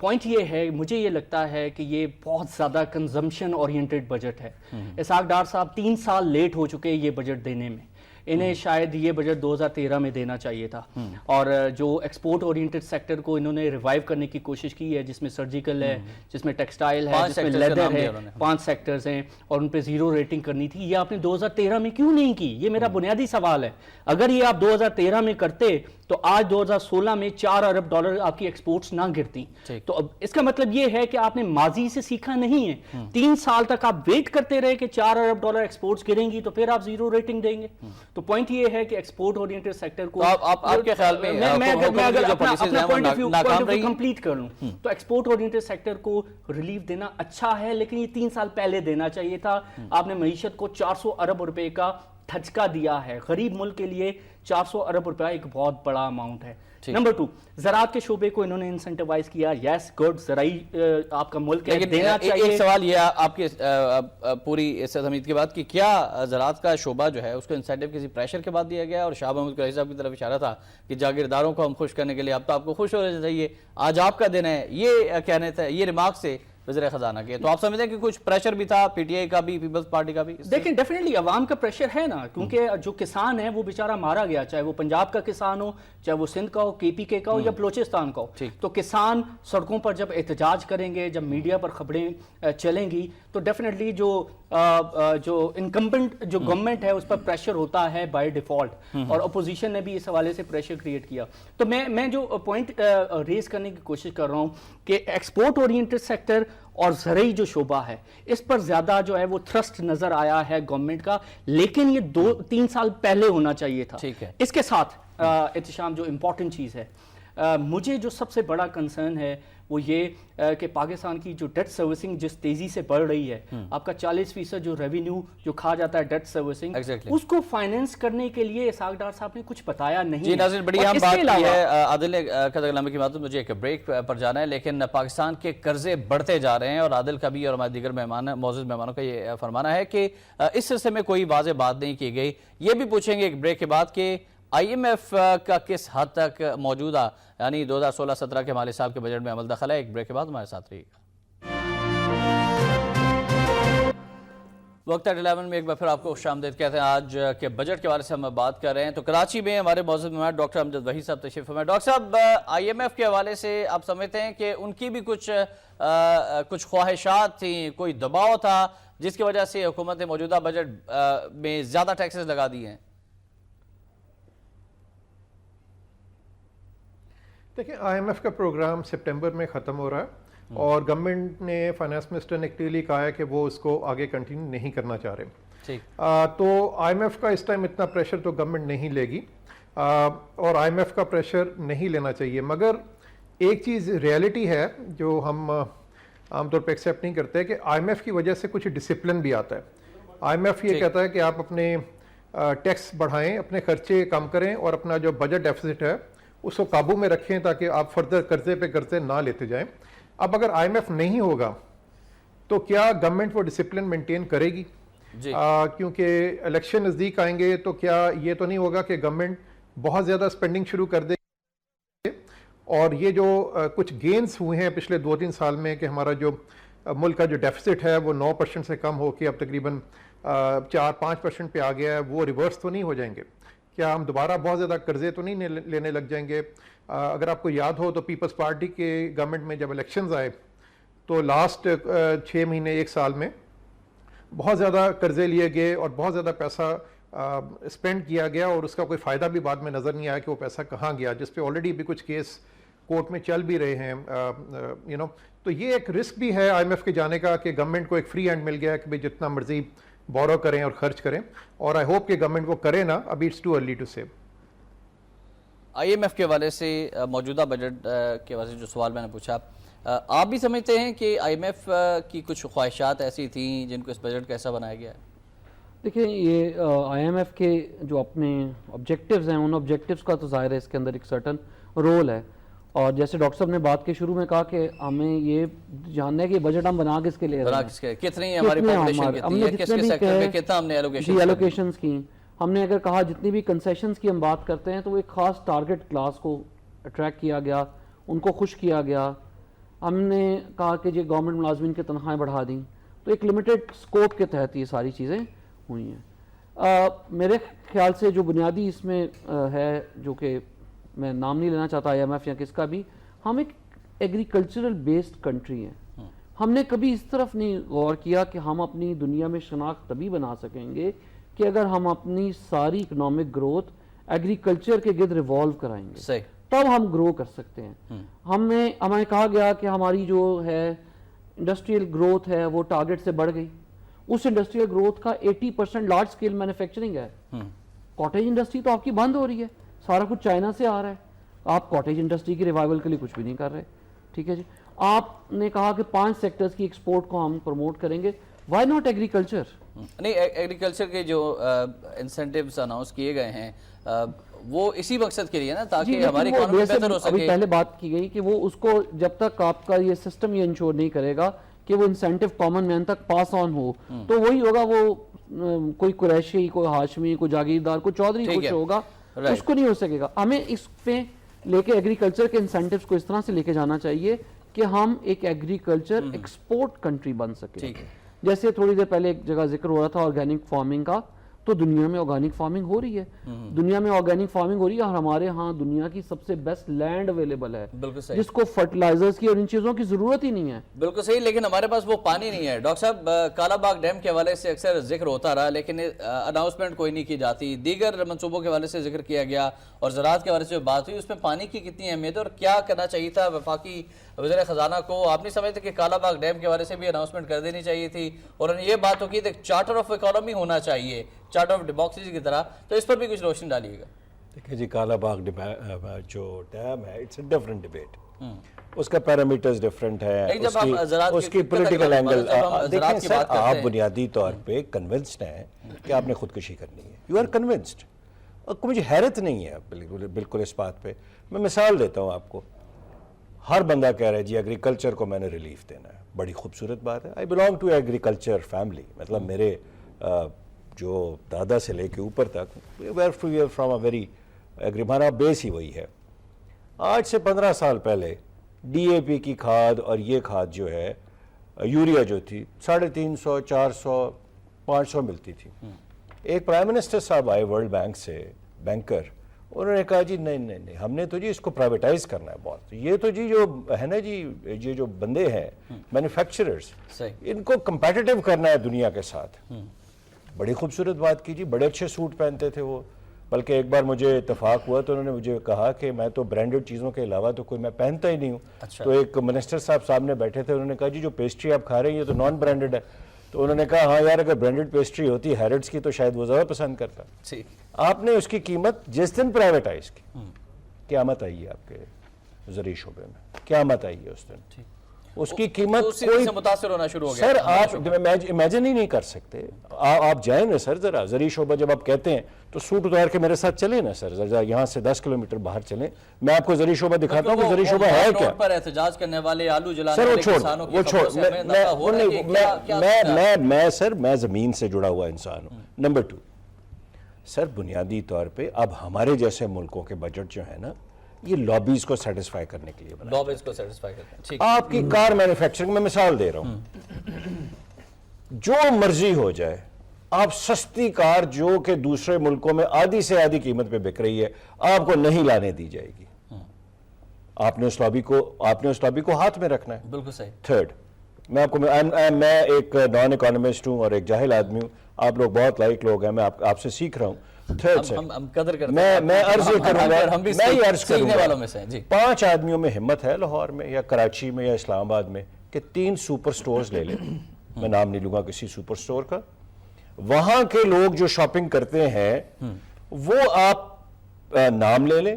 پوائنٹ یہ ہے مجھے یہ لگتا ہے کہ یہ بہت زیادہ کنزمپشن اورینٹڈ بجٹ ہے. اسحاق ڈار صاحب 3 سال لیٹ ہو چکے یہ بجٹ دینے میں. انہیں شاید یہ بجٹ 2013 میں دینا چاہیے تھا. اور جو ایکسپورٹ اورینٹڈ سیکٹر کو انہوں نے ریوائیو کرنے کی کوشش کی ہے جس میں سرجیکل ہے, جس میں ٹیکسٹائل ہے, جس میں لیدر ہے, 5 سیکٹرز ہیں اور ان پہ 0 ریٹنگ کرنی تھی. یہ آپ نے 2013 میں کیوں نہیں کی؟ یہ میرا بنیادی سوال ہے. اگر یہ آپ 2013 میں کرتے تو آج 2016 میں $4 ارب آپ کی ایکسپورٹس نہ گرتی. تو اب اس کا مطلب یہ ہے کہ آپ نے ماضی سے سیکھا نہیں ہے. 3 سال تک آپ ویٹ کرتے رہے کہ $4 ارب ایکسپورٹس گریں گی تو پھر آپ 0 ریٹنگ دیں گے. تو پوائنٹ یہ ہے کہ ایکسپورٹ اورینٹڈ سیکٹر کو
آپ کے خیال میں
میں اگر اپنا پوائنٹ آف ویو کمپلیٹ کر لوں تو ایکسپورٹ اورینٹڈ سیکٹر کو ریلیف دینا اچھا ہے, لیکن یہ 3 سال پہلے دینا چاہیے تھا. آپ نے معیشت کو $400 ارب کا دھچکا دیا ہے. غریب ملک کے لیے $400 ارب ایک بہت بڑا اماؤنٹ ہے. نمبر 2, زراعت کے شعبے کو انہوں نے انسینٹیوائز کیا. یس گڈ, زرعی آپ کا ملک ہے, دینا چاہیے.
ایک سوال یہ آپ کے پوری اس حمید کے بعد کہ کیا زراعت کا شعبہ جو ہے اس کو انسینٹیو کسی پریشر کے بعد دیا گیا؟ اور شاہ محمود قریشی صاحب کی طرف اشارہ تھا کہ جاگیرداروں کو ہم خوش کرنے کے لیے اب تو آپ کو خوش ہونا چاہیے, آج آپ کا دن ہے, یہ کہنے تھے, یہ ریمارک سے وزیر خزانہ کے. تو آپ سمجھتے ہیں کہ کچھ پریشر بھی تھا پی ٹی آئی کا بھی, پیپلز پارٹی کا بھی؟
دیکھیں ڈیفینیٹلی عوام کا پریشر ہے نا, کیونکہ جو کسان ہے وہ بیچارہ مارا گیا, چاہے وہ پنجاب کا کسان ہو, چاہے وہ سندھ کا ہو, کے پی کے کا ہو یا بلوچستان کا ہو. تو کسان سڑکوں پر جب احتجاج کریں گے, جب میڈیا پر خبریں چلیں گی تو ڈیفینیٹلی جو انکمبنٹ جو گورنمنٹ ہے اس پر پریشر ہوتا ہے بائی ڈیفالٹ, اور اپوزیشن نے بھی اس حوالے سے پریشر کریٹ کیا. تو میں جو پوائنٹ ریز کرنے کی کوشش کر رہا ہوں کہ ایکسپورٹ اورینٹڈ سیکٹر اور زرعی جو شعبہ ہے اس پر زیادہ جو ہے وہ تھرسٹ نظر آیا ہے گورنمنٹ کا, لیکن یہ 2-3 سال پہلے ہونا چاہیے تھا. اس کے ساتھ احتشام جو امپورٹنٹ چیز ہے, مجھے جو سب سے بڑا کنسرن ہے وہ یہ کہ پاکستان کی جو ڈیٹ سروسنگ جس تیزی سے بڑھ رہی ہے, آپ کا 40% جو ریونیو جو کھا جاتا ہے ڈیٹ سروسنگ, اس کو فائنینس کرنے کے لیے اسحاق ڈار صاحب نے کچھ بتایا نہیں.
جی ناظرین, بڑی اہم بات کی ہے. عادل نے کلام کی بات, مجھے ایک بریک پر جانا ہے, لیکن پاکستان کے قرضے بڑھتے جا رہے ہیں اور عادل کا بھی اور ہمارے دیگر معزز مہمانوں کا یہ فرمانا ہے کہ اس سلسلے میں کوئی واضح بات نہیں کی گئی. یہ بھی پوچھیں گے ایک بریک کے بعد کہ آئی ایم ایف کا کس حد تک موجودہ یعنی 2016-17 کے مالی سال کے بجٹ میں عمل دخل ہے. ایک بریک کے بعد ہمارے ساتھ رہیے گا. وقت 11 میں ایک بار پھر آپ کو خوش آمدید کہتے ہیں. آج کے بجٹ کے بارے سے ہم بات کر رہے ہیں تو کراچی میں ہمارے معزز مہمان ڈاکٹر امجد وحید صاحب تشریف فرمائے. ڈاکٹر صاحب, آئی ایم ایف کے حوالے سے آپ سمجھتے ہیں کہ ان کی بھی کچھ خواہشات تھیں, کوئی دباؤ تھا جس کی وجہ سے حکومت نے موجودہ بجٹ میں زیادہ ٹیکسز لگا دیے ہیں؟
دیکھیں, آئی ایم ایف کا پروگرام سپٹمبر میں ختم ہو رہا ہے اور گورنمنٹ نے, فائنانس منسٹر نے کلیئرلی کہا ہے کہ وہ اس کو آگے کنٹینیو نہیں کرنا چاہ رہے. تو آئی ایم ایف کا اس ٹائم اتنا پریشر تو گورنمنٹ نہیں لے گی اور آئی ایم ایف کا پریشر نہیں لینا چاہیے. مگر ایک چیز ریئلٹی ہے جو ہم عام طور پہ ایکسیپٹ نہیں کرتے کہ آئی ایم ایف کی وجہ سے کچھ ڈسپلن بھی آتا ہے. آئی ایم ایف یہ کہتا ہے کہ آپ اپنے ٹیکس بڑھائیں, اپنے خرچے کم کریں اور اپنا جو بجٹ ڈیفیسٹ ہے اس کو قابو میں رکھیں تاکہ آپ فردر قرضے پہ قرضے نہ لیتے جائیں. اب اگر آئی ایم ایف نہیں ہوگا تو کیا گورنمنٹ وہ ڈسپلن مینٹین کرے گی؟ کیونکہ الیکشن نزدیک آئیں گے تو کیا یہ تو نہیں ہوگا کہ گورنمنٹ بہت زیادہ اسپینڈنگ شروع کر دے گی, اور یہ جو کچھ گینز ہوئے ہیں پچھلے 2-3 سال میں کہ ہمارا جو ملک کا جو ڈیفیسٹ ہے وہ 9% سے کم ہو کے اب تقریباً 4-5% پہ آ گیا ہے, وہ ریورس تو نہیں ہو جائیں گے؟ کیا ہم دوبارہ بہت زیادہ قرضے تو نہیں لینے لگ جائیں گے؟ اگر آپ کو یاد ہو تو پیپلز پارٹی کے گورنمنٹ میں جب الیکشنز آئے تو لاسٹ 6 مہینے 1 سال میں بہت زیادہ قرضے لیے گئے اور بہت زیادہ پیسہ اسپینڈ کیا گیا اور اس کا کوئی فائدہ بھی بعد میں نظر نہیں آیا کہ وہ پیسہ کہاں گیا, جس پہ آلریڈی بھی کچھ کیس کورٹ میں چل بھی رہے ہیں. تو یہ ایک رسک بھی ہے آئی ایم ایف کے جانے کا کہ گورنمنٹ کو ایک فری ہینڈ مل گیا کہ جتنا مرضی بورو کریں اور خرچ کریں, اور آئی ہوپ کہ گورنمنٹ وہ کرے نا. ابھی اٹس ٹو ارلی ٹو سے.
آئی ایم ایف کے حوالے سے موجودہ بجٹ کے حوالے سے جو سوال میں نے پوچھا, آپ بھی سمجھتے ہیں کہ آئی ایم ایف کی کچھ خواہشات ایسی تھیں جن کو اس بجٹ کا ایسا بنایا گیا ہے؟
دیکھیں, یہ آئی ایم ایف کے جو اپنے آبجیکٹیوز ہیں ان آبجیکٹیوز کا تو ظاہر ہے اس کے اندر ایک سرٹن رول ہے, اور جیسے ڈاکٹر صاحب نے بات کے شروع میں کہا کہ ہمیں یہ جاننا ہے کہ بجٹ ہم بنا کس کے لیے رہے ہیں,
کتنی ہماری پاپولیشن کتنی ہے, کس کے سیکٹر پہ کتنا ہم نے ایلوکیشنز
کی, ہم نے اگر کہا جتنی بھی کنسیشنز کی ہم بات کرتے ہیں تو وہ ایک خاص ٹارگٹ کلاس کو اٹریکٹ کیا گیا, ان کو خوش کیا گیا. ہم نے کہا کہ جی گورنمنٹ ملازمین کی تنخواہیں بڑھا دیں, تو ایک لمیٹڈ سکوپ کے تحت یہ ساری چیزیں ہوئی ہیں. میرے خیال سے جو بنیادی اس میں ہے, جو کہ میں نام نہیں لینا چاہتا IMF یا کس کا بھی, ہم ایک ایگریکلچرل بیسڈ کنٹری ہیں. ہم نے کبھی اس طرف نہیں غور کیا کہ ہم اپنی دنیا میں شناخت تبھی بنا سکیں گے کہ اگر ہم اپنی ساری اکنامک گروتھ ایگریکلچر کے گرد ریوالو کرائیں گے,
صحیح,
تب ہم گرو کر سکتے ہیں. ہمیں کہا گیا کہ ہماری جو ہے انڈسٹریل گروتھ ہے وہ ٹارگٹ سے بڑھ گئی. اس انڈسٹریل گروتھ کا 80% لارج اسکیل مینوفیکچرنگ ہے. کاٹیج انڈسٹری تو آپ کی بند ہو رہی ہے, سارا کچھ چائنا سے آ رہا ہے. آپ کاٹیج انڈسٹری کی ریوائول کے لیے کچھ بھی نہیں کر رہے. ٹھیک ہے جی, آپ نے کہا کہ 5 سیکٹرز کی ایکسپورٹ کو ہم پروموٹ کریں گے. Why not agriculture?
نہیں, ایگریکلچر کے جو انسینٹیوز اناؤنس کیے گئے ہیں وہ اسی مقصد کے لیے نا, تاکہ ہماری اکانومی بہتر ہو سکے.
ابھی پہلے بات کی گئی کہ وہ اس کو جب تک آپ کا یہ سسٹم یہ انشور نہیں کرے گا کہ وہ انسینٹیو کامن مین تک پاس آن ہو, تو وہی ہوگا وہ کوئی قریشی, کوئی ہاشمی, کوئی جاگیردار, کوئی چودھری کچھ ہوگا, اس کو نہیں ہو سکے گا. ہمیں اس پہ لے کے ایگریکلچر کے انسینٹیوز کو اس طرح سے لے کے جانا چاہیے کہ ہم ایک ایگریکلچر ایکسپورٹ کنٹری بن سکیں. جیسے تھوڑی دیر پہلے ایک جگہ ذکر ہو رہا تھا آرگینک فارمنگ کا, تو دنیا میں آرگینک فارمنگ ہو رہی ہے. دنیا میں آرگینک فارمنگ ہو رہی ہے, اور ہمارے ہاں دنیا کی سب سے بیسٹ لینڈ اویلیبل ہے, جس کو فرٹیلائزرز کی اور ان چیزوں کی ضرورت ہی نہیں ہے.
بالکل صحیح, لیکن ہمارے پاس وہ پانی نہیں ہے. ڈاکٹر صاحب, کالا باغ ڈیم کے حوالے سے اکثر ذکر ہوتا رہا, لیکن اناؤنسمنٹ کوئی نہیں کی جاتی. دیگر منصوبوں کے حوالے سے ذکر کیا گیا, اور زراعت کے حوالے سے جو بات ہوئی اس میں پانی کی کتنی اہمیت ہے, اور کیا کرنا چاہیے تھا وفاقی وزیر خزانہ کو. آپ نہیں سمجھتے کہ کالا باغ ڈیم کے حوالے سے بھی اناؤنسمنٹ کر دینی چاہیے تھی, اور یہ بات ہو کی ایک چارٹر آف اکانومی ہونا چاہیے, چارٹر آف ڈیموکریسی کی طرح, تو اس پر بھی کچھ روشنی ڈالیے گا.
دیکھیں جی, کالا باغ جو ڈیم ہے اٹس اے ڈفرنٹ ڈیبیٹ, اس کا پیرامیٹرز ڈفرنٹ ہے, اس کی پولیٹیکل اینگل. دیکھیں سر, آپ بنیادی طور پہ کنونسڈ ہیں کہ آپ نے خودکشی کرنی ہے, یو آر کنونسڈ, اور مجھے حیرت نہیں ہے بالکل اس بات پہ. میں مثال دیتا ہوں آپ کو. ہر بندہ کہہ رہا ہے جی ایگریکلچر کو میں نے ریلیف دینا ہے, بڑی خوبصورت بات ہے. I belong to agriculture family, مطلب میرے جو دادا سے لے کے اوپر تک فرام اے ویری ہمارا بیس ہی وہی ہے. آج سے 15 سال پہلے DAP کی کھاد اور یہ کھاد جو ہے یوریا جو تھی 350, 400, 500 ملتی تھی. ایک پرائم منسٹر صاحب آئے ورلڈ بینک سے, بینکر, انہوں نے کہا جی نہیں ہم نے تو جی اس کو پرائیویٹائز کرنا ہے بہت. یہ تو جی جو ہے نا جی, یہ جو بندے ہیں مینوفیکچررز, ان کو کمپیٹیٹیو کرنا ہے دنیا کے ساتھ. بڑی خوبصورت بات کی جی, بڑے اچھے سوٹ پہنتے تھے وہ. بلکہ ایک بار مجھے اتفاق ہوا تو انہوں نے مجھے کہا کہ میں تو برانڈڈ چیزوں کے علاوہ تو کوئی میں پہنتا ہی نہیں ہوں. تو ایک منسٹر صاحب سامنے بیٹھے تھے, انہوں نے کہا جی جو پیسٹری آپ کھا رہے ہیں یہ تو نان برانڈڈ ہے. تو انہوں نے کہا ہاں یار, اگر برانڈڈ پیسٹری ہوتی ہیرٹس کی تو شاید وہ زیادہ پسند کرتا. آپ نے اس کی قیمت جس دن پرائیویٹائز کی, قیامت آئی ہے آپ کے زرعی شعبے میں, قیامت آئی ہے اس دن. اس کی قیمت کوئی
متاثر ہونا شروع ہو گیا.
سر آپ امیجن ہی نہیں کر سکتے. آپ جائیں نا سر, ذرا زرعی شعبہ جب آپ کہتے ہیں تو سوٹ اتار کے میرے ساتھ چلیں نا سر, ذرا یہاں سے 10 کلومیٹر باہر چلیں, میں آپ کو زرعی شعبہ دکھاتا ہوں کہ زرعی شعبہ ہے کیا.
پر احتجاج کرنے والے, آلو جلانے
سر
والے کسانوں کی خبروں سے ہمیں نفع ہو رہا ہے.
میں زمین سے جڑا ہوا انسان ہوں. نمبر 2 سر, بنیادی طور پہ اب ہمارے جیسے ملکوں کے بجٹ جو ہے نا, یہ لابیز کو سیٹسفائی کرنے کے لیے بنا.
لابیز کو سیٹسفائی کرتے ہیں.
آپ کی کار مینوفیکچرنگ میں مثال دے رہا ہوں, جو مرضی ہو جائے, آپ سستی کار جو کہ دوسرے ملکوں میں آدھی سے آدھی قیمت پہ بک رہی ہے, آپ کو نہیں لانے دی جائے گی. آپ نے اس لابی کو ہاتھ میں رکھنا ہے.
بالکل صحیح.
تھرڈ, میں آپ کو میں ایک نان اکانومسٹ ہوں اور ایک جاہل آدمی ہوں, آپ لوگ بہت لائق لوگ ہیں, میں آپ سے سیکھ رہا ہوں. تھرڈ سے میں عرض یہ کروں گا, میں یہ عرض کروں گا, 5 آدمیوں میں ہمت ہے لاہور میں یا کراچی میں یا اسلام آباد میں کہ 3 سپر سٹورز لے لیں, میں نام نہیں لوں گا کسی سپر سٹور کا, وہاں کے لوگ جو شاپنگ کرتے ہیں وہ آپ نام لے لیں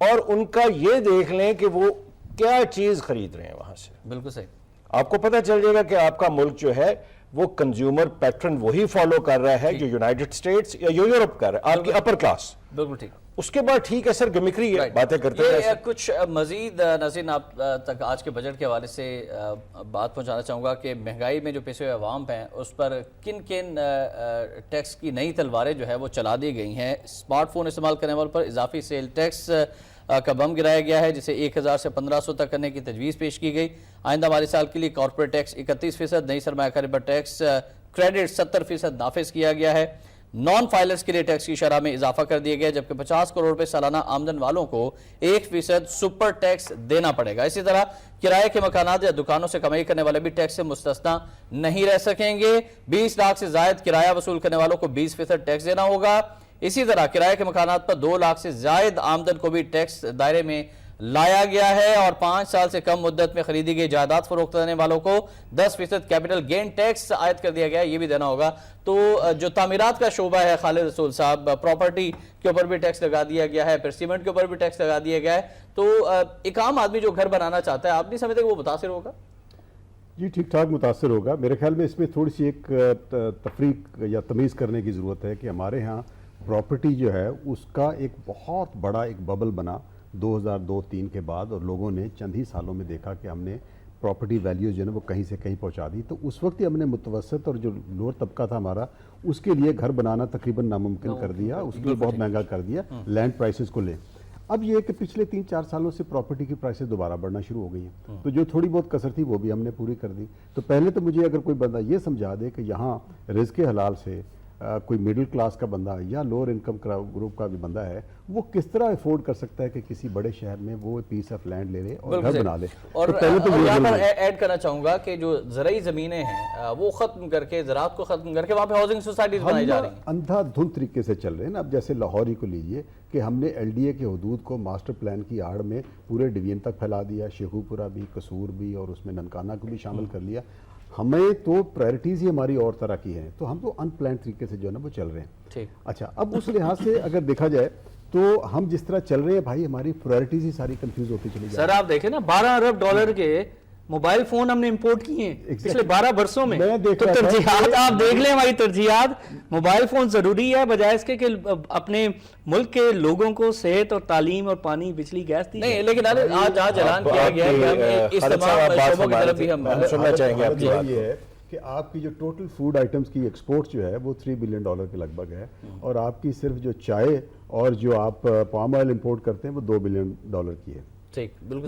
اور ان کا یہ دیکھ لیں کہ وہ کیا چیز خرید رہے ہیں وہاں سے.
بالکل صحیح.
آپ کو پتہ چل جائے گا کہ آپ کا ملک جو ہے وہ کنزیومر پیٹرن وہی فالو کر رہا ہے جو یونائٹڈ اسٹیٹس یا یورپ کر رہا ہے، آپ کی اپر کلاس.
بالکل ٹھیک.
اس کے بعد ٹھیک ہے سر گمکری ہے باتیں کرتے ہیں.
یہ کچھ مزید ناظرین آپ تک آج کے بجٹ کے حوالے سے بات پہنچانا چاہوں گا کہ مہنگائی میں جو پیسے عوام ہیں اس پر کن کن ٹیکس کی نئی تلواریں جو ہے وہ چلا دی گئی ہیں. اسمارٹ فون استعمال کرنے والوں پر اضافی سیل ٹیکس کا بم گرایا گیا ہے جسے 1000 سے 1500 تک کرنے کی تجویز پیش کی گئی. آئندہ مالی سال کے لیے کارپوریٹ ٹیکس 31%، نئی سرمایہ کاری پر ٹیکس کریڈٹ 70% نافذ کیا گیا ہے. نان فائلرز کے لیے ٹیکس کی شرح میں اضافہ کر دیا گیا جبکہ 50 کروڑ روپے سالانہ آمدن والوں کو 1% سپر ٹیکس دینا پڑے گا. اسی طرح کرائے کے مکانات یا دکانوں سے کمائی کرنے والے بھی ٹیکس سے مستثنا نہیں رہ سکیں گے. 20 لاکھ سے زائد کرایہ وصول کرنے والوں کو 20% ٹیکس دینا ہوگا. اسی طرح کرائے کے مکانات پر 2 لاکھ سے زائد آمدن کو بھی ٹیکس دائرے میں لایا گیا ہے اور 5 سال سے کم مدت میں خریدی گئی جائیداد فروخت کرنے والوں کو 10% کیپٹل گین ٹیکس عائد کر دیا گیا ہے، یہ بھی دینا ہوگا. تو جو تعمیرات کا شعبہ ہے خالد رسول صاحب، پراپرٹی کے اوپر بھی ٹیکس لگا دیا گیا ہے، پھر سیمنٹ کے اوپر بھی ٹیکس لگا دیا گیا ہے. تو ایک عام آدمی جو گھر بنانا چاہتا ہے آپ نہیں سمجھتے کہ وہ متاثر ہوگا؟
جی ٹھیک ٹھاک متاثر ہوگا. میرے خیال میں اس میں تھوڑی سی ایک تفریق یا تمیز کرنے کی ضرورت ہے کہ ہمارے ہاں پراپرٹی جو ہے اس کا ایک بہت بڑا ایک ببل بنا 2002-03 کے بعد، اور لوگوں نے چند ہی سالوں میں دیکھا کہ ہم نے پراپرٹی ویلیوز جو ہے وہ کہیں سے کہیں پہنچا دی. تو اس وقت ہی ہم نے متوسط اور جو لوور طبقہ تھا ہمارا اس کے لیے گھر بنانا تقریباً ناممکن کر دیا، اس کے لیے بہت مہنگا کر دیا لینڈ پرائسز کو لے. اب یہ کہ پچھلے 3-4 سالوں سے پراپرٹی کی پرائسز دوبارہ بڑھنا شروع ہو گئی ہیں، تو جو تھوڑی بہت کسر تھی وہ بھی ہم نے پوری کر دی. تو پہلے تو مجھے اگر کوئی بندہ یہ سمجھا دے کہ یہاں رزق حلال سے کوئی مڈل کلاس کا بندہ یا لوور انکم گروپ کا بھی بندہ ہے وہ کس طرح افورڈ کر سکتا ہے کہ کسی بڑے شہر میں وہ پیس آف لینڈ لے لے اور گھر بنا لے.
اور یہاں پر ایڈ کرنا چاہوں گا کہ جو زرعی زمینیں ہیں وہ ختم کر کے، زراعت کو ختم کر کے وہاں پہ ہاؤسنگ سوسائٹیز بنائی جا رہی ہیں.
اندھا دھند طریقے سے چل رہے ہیں نا. اب جیسے لاہور ہی کو لیجئے کہ ہم نے ایل ڈی اے کے حدود کو ماسٹر پلان کی آڑ میں پورے ڈویژن تک پھیلا دیا، شیخو پورہ بھی، قصور بھی، اور اس میں ننکانہ کو بھی شامل کر لیا. ہمیں تو پرائرٹیز ہی ہماری اور طرح کی ہیں، تو ہم تو ان پلان طریقے سے جو ہے نا وہ چل رہے ہیں. اچھا اب اس لحاظ سے اگر دیکھا جائے تو ہم جس طرح چل رہے ہیں بھائی ہماری پرائرٹیز ہی ساری کنفیوز ہوتی چلی جائے.
سر آپ دیکھیں نا 12 ارب ڈالر کے موبائل فون ہم نے امپورٹ کیے ہیں پچھلے 12 برسوں میں. تو ترجیحات آپ دیکھ لیں، ہماری ترجیحات موبائل فون ضروری ہے بجائے اس کے کہ اپنے ملک کے لوگوں کو صحت اور تعلیم اور پانی، بجلی، گیس دی.
نہیں لیکن آج اعلان کیا گیا ہے کہ ہم اس تمام شعبوں کی طرف بھی ہم
سننا چاہیں گے. آپ کی
یہ ہے کہ آپ کی جو ٹوٹل فوڈ آئٹمز کی ایکسپورٹ جو ہے وہ $3 بلین کے لگ بھگ ہے، اور آپ کی صرف جو چائے اور جو آپ پام آئل امپورٹ کرتے ہیں وہ $2 بلین کی ہے. تو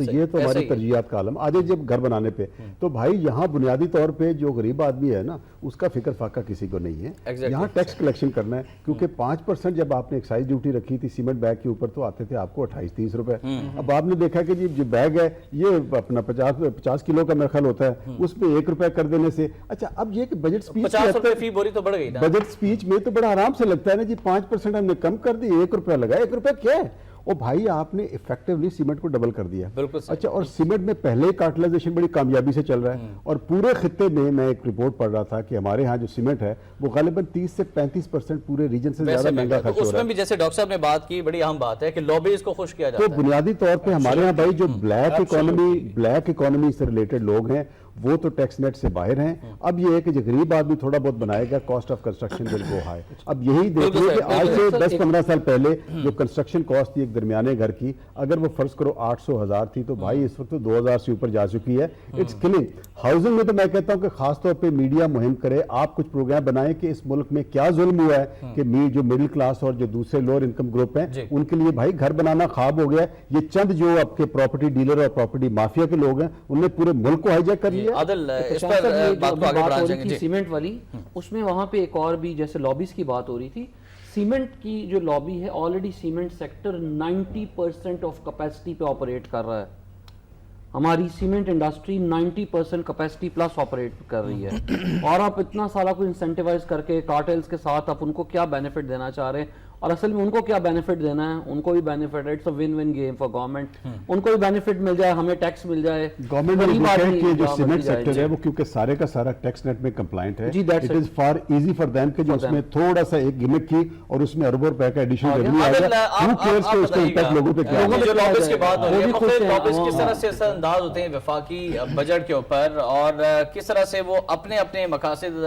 یہ تو ہماری ترجیحات کا عالم. آج جب گھر بنانے پہ تو بھائی یہاں بنیادی طور پہ جو غریب آدمی ہے نا اس کا فکر فاقہ کسی کو نہیں ہے. یہاں ٹیکس کلیکشن کرنا ہے، کیونکہ 5% جب آپ نے ایکسائز ڈیوٹی رکھی تھی سیمنٹ بیگ کے اوپر تو آتے تھے آپ کو 28-30 روپے. اب آپ نے دیکھا کہ جو بیگ ہے یہ اپنا 50 کلو کا میرا خیال ہوتا ہے، اس پہ $1 کر دینے سے. اچھا اب یہ کہ بجٹ اسپیچ
50 روپے فی بوری تو بڑھ گئی نا.
بجٹ اسپیچ میں تو بڑا آرام سے لگتا ہے نا جی 5% ہم نے کم کر دی، $1 لگا. $1 کیا ہے؟ اور بھائی آپ نے ایفیکٹولی سیمنٹ کو ڈبل کر دیا. اچھا اور سیمنٹ میں پہلے کارٹلائزیشن بڑی کامیابی سے چل رہا ہے، اور پورے خطے میں ایک رپورٹ پڑھ رہا تھا کہ ہمارے ہاں جو سیمنٹ ہے وہ غالباً 30 سے 35% پورے ریجن سے زیادہ مہنگا خرچ ہو رہا ہے.
اس میں بھی جیسے ڈاکٹر صاحب نے بات کی بڑی اہم بات ہے کہ لابیز کو خوش کیا جاتا ہے.
تو بنیادی طور پہ ہمارے ہاں بھائی جو بلیک اکانومی سے ریلیٹڈ لوگ ہیں وہ تو ٹیکس نیٹ سے باہر ہیں. اب یہ ہے کہ جو غریب آدمی تھوڑا بہت بنائے گا cost of construction will go high. اب یہی دیکھیں کہ آج سے 10-15 سال پہلے جو کنسٹرکشن کاسٹ تھی ایک درمیانے گھر کی اگر وہ فرض کرو 800,000 تھی تو بھائی اس وقت تو 2,000 سے اوپر جا چکی ہے. اٹس کلنگ ہاؤسنگ میں. تو میں کہتا ہوں کہ خاص طور پہ میڈیا مہم کرے، آپ کچھ پروگرام بنائیں کہ اس ملک میں کیا ظلم ہوا ہے کہ جو مڈل کلاس اور جو دوسرے لوور انکم گروپ ہیں ان کے لیے بھائی گھر بنانا خواب ہو گیا. یہ چند جو آپ کے پراپرٹی ڈیلر اور پراپرٹی مافیا کے لوگ ہیں انہوں نے پورے ملک کو ہائی جیک کر لیا.
سیمنٹ والی اس میں وہاں پہ ایک اور بھی جیسے لابیز کی بات ہو رہی تھی. سیمنٹ کی جو لابی ہے already cement sector 90% of capacity پہ آپریٹ کر رہا ہے. ہماری cement industry 90% capacity plus operate کر رہی ہے. اور آپ اتنا سارا کو انسینٹیوائز کر کے کارٹلز کے ساتھ آپ ان کو کیا بینیفٹ دینا چاہ رہے ہیں. اور اصل میں ان کو کیا بینیفٹ دینا ہے, ان کو بھی بینیفٹ ہے, it's a win win game for government, ان کو بھی بینیفٹ مل جائے, ہمیں ٹیکس مل جائے.
گورنمنٹ نے جو سیمنٹ سیکٹر ہے وہ کیونکہ سارے کا سارا ٹیکس نیٹ میں کمپلائنٹ ہے, it is for easy for them کہ جو اس میں تھوڑا سا ایک گمک کی اور اس میں اربوں روپے کا ایڈیشنل ریونیو آ گیا, ہو کیئرس کہ اس کا امپیکٹ لوگوں پہ کیا ہے.
جو لابس کی بات ہو رہی ہے, مختلف لابس کس طرح سے اثر انداز ہوتے ہیں وفاقی بجٹ کے اوپر, اور کس طرح سے وہ اپنے اپنے مقاصد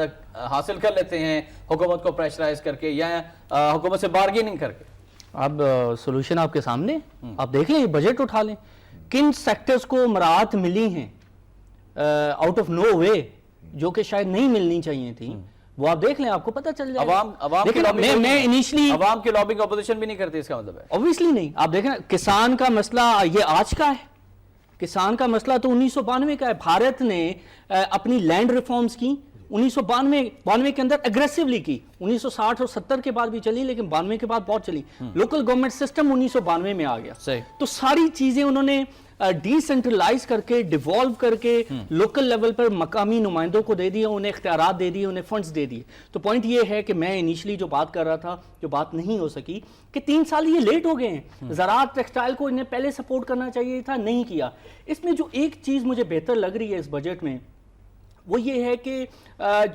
حاصل کر لیتے ہیں حکومت کو پریشرائز کر کے یا حکومت سے بارگیننگ کر کے.
اب سولوشن آپ کے سامنے, آپ دیکھ لیں, بجٹ اٹھا لیں, کن سیکٹرز کو مراعات ملی ہیں آؤٹ آف نو وے جو کہ شاید نہیں ملنی چاہیے تھی, وہ آپ دیکھ لیں, آپ کو پتہ چل جائے.
عوام کی لابنگ اپوزیشن بھی نہیں کرتی, اس کا مطلب ہے
اوبویسلی نہیں. آپ دیکھیں کسان کا مسئلہ یہ آج کا ہے, کسان کا مسئلہ تو 1992 کا ہے. بھارت نے اپنی لینڈ ریفارمز کی 1992 کے اندر اگریسیولی کی, 1960 اور 70 کے بعد بھی چلی, لیکن 92 کے بعد بہت چلی. لوکل گورنمنٹ سسٹم 1992 میں آ گیا. تو ساری چیزیں انہوں نے ڈی سینٹرلائز کر کے, ڈیوالو کر کے لوکل لیول پر مقامی نمائندوں کو دے دیا, انہیں اختیارات دے دیے, انہیں فنڈز دے دیے. تو پوائنٹ یہ ہے کہ میں انیشلی جو بات کر رہا تھا, جو بات نہیں ہو سکی, کہ 3 سال یہ لیٹ ہو گئے ہیں. زراعت ٹیکسٹائل کو انہیں پہلے سپورٹ کرنا چاہیے تھا, نہیں کیا. اس میں جو ایک چیز مجھے بہتر لگ رہی ہے اس بجٹ میں, وہ یہ ہے کہ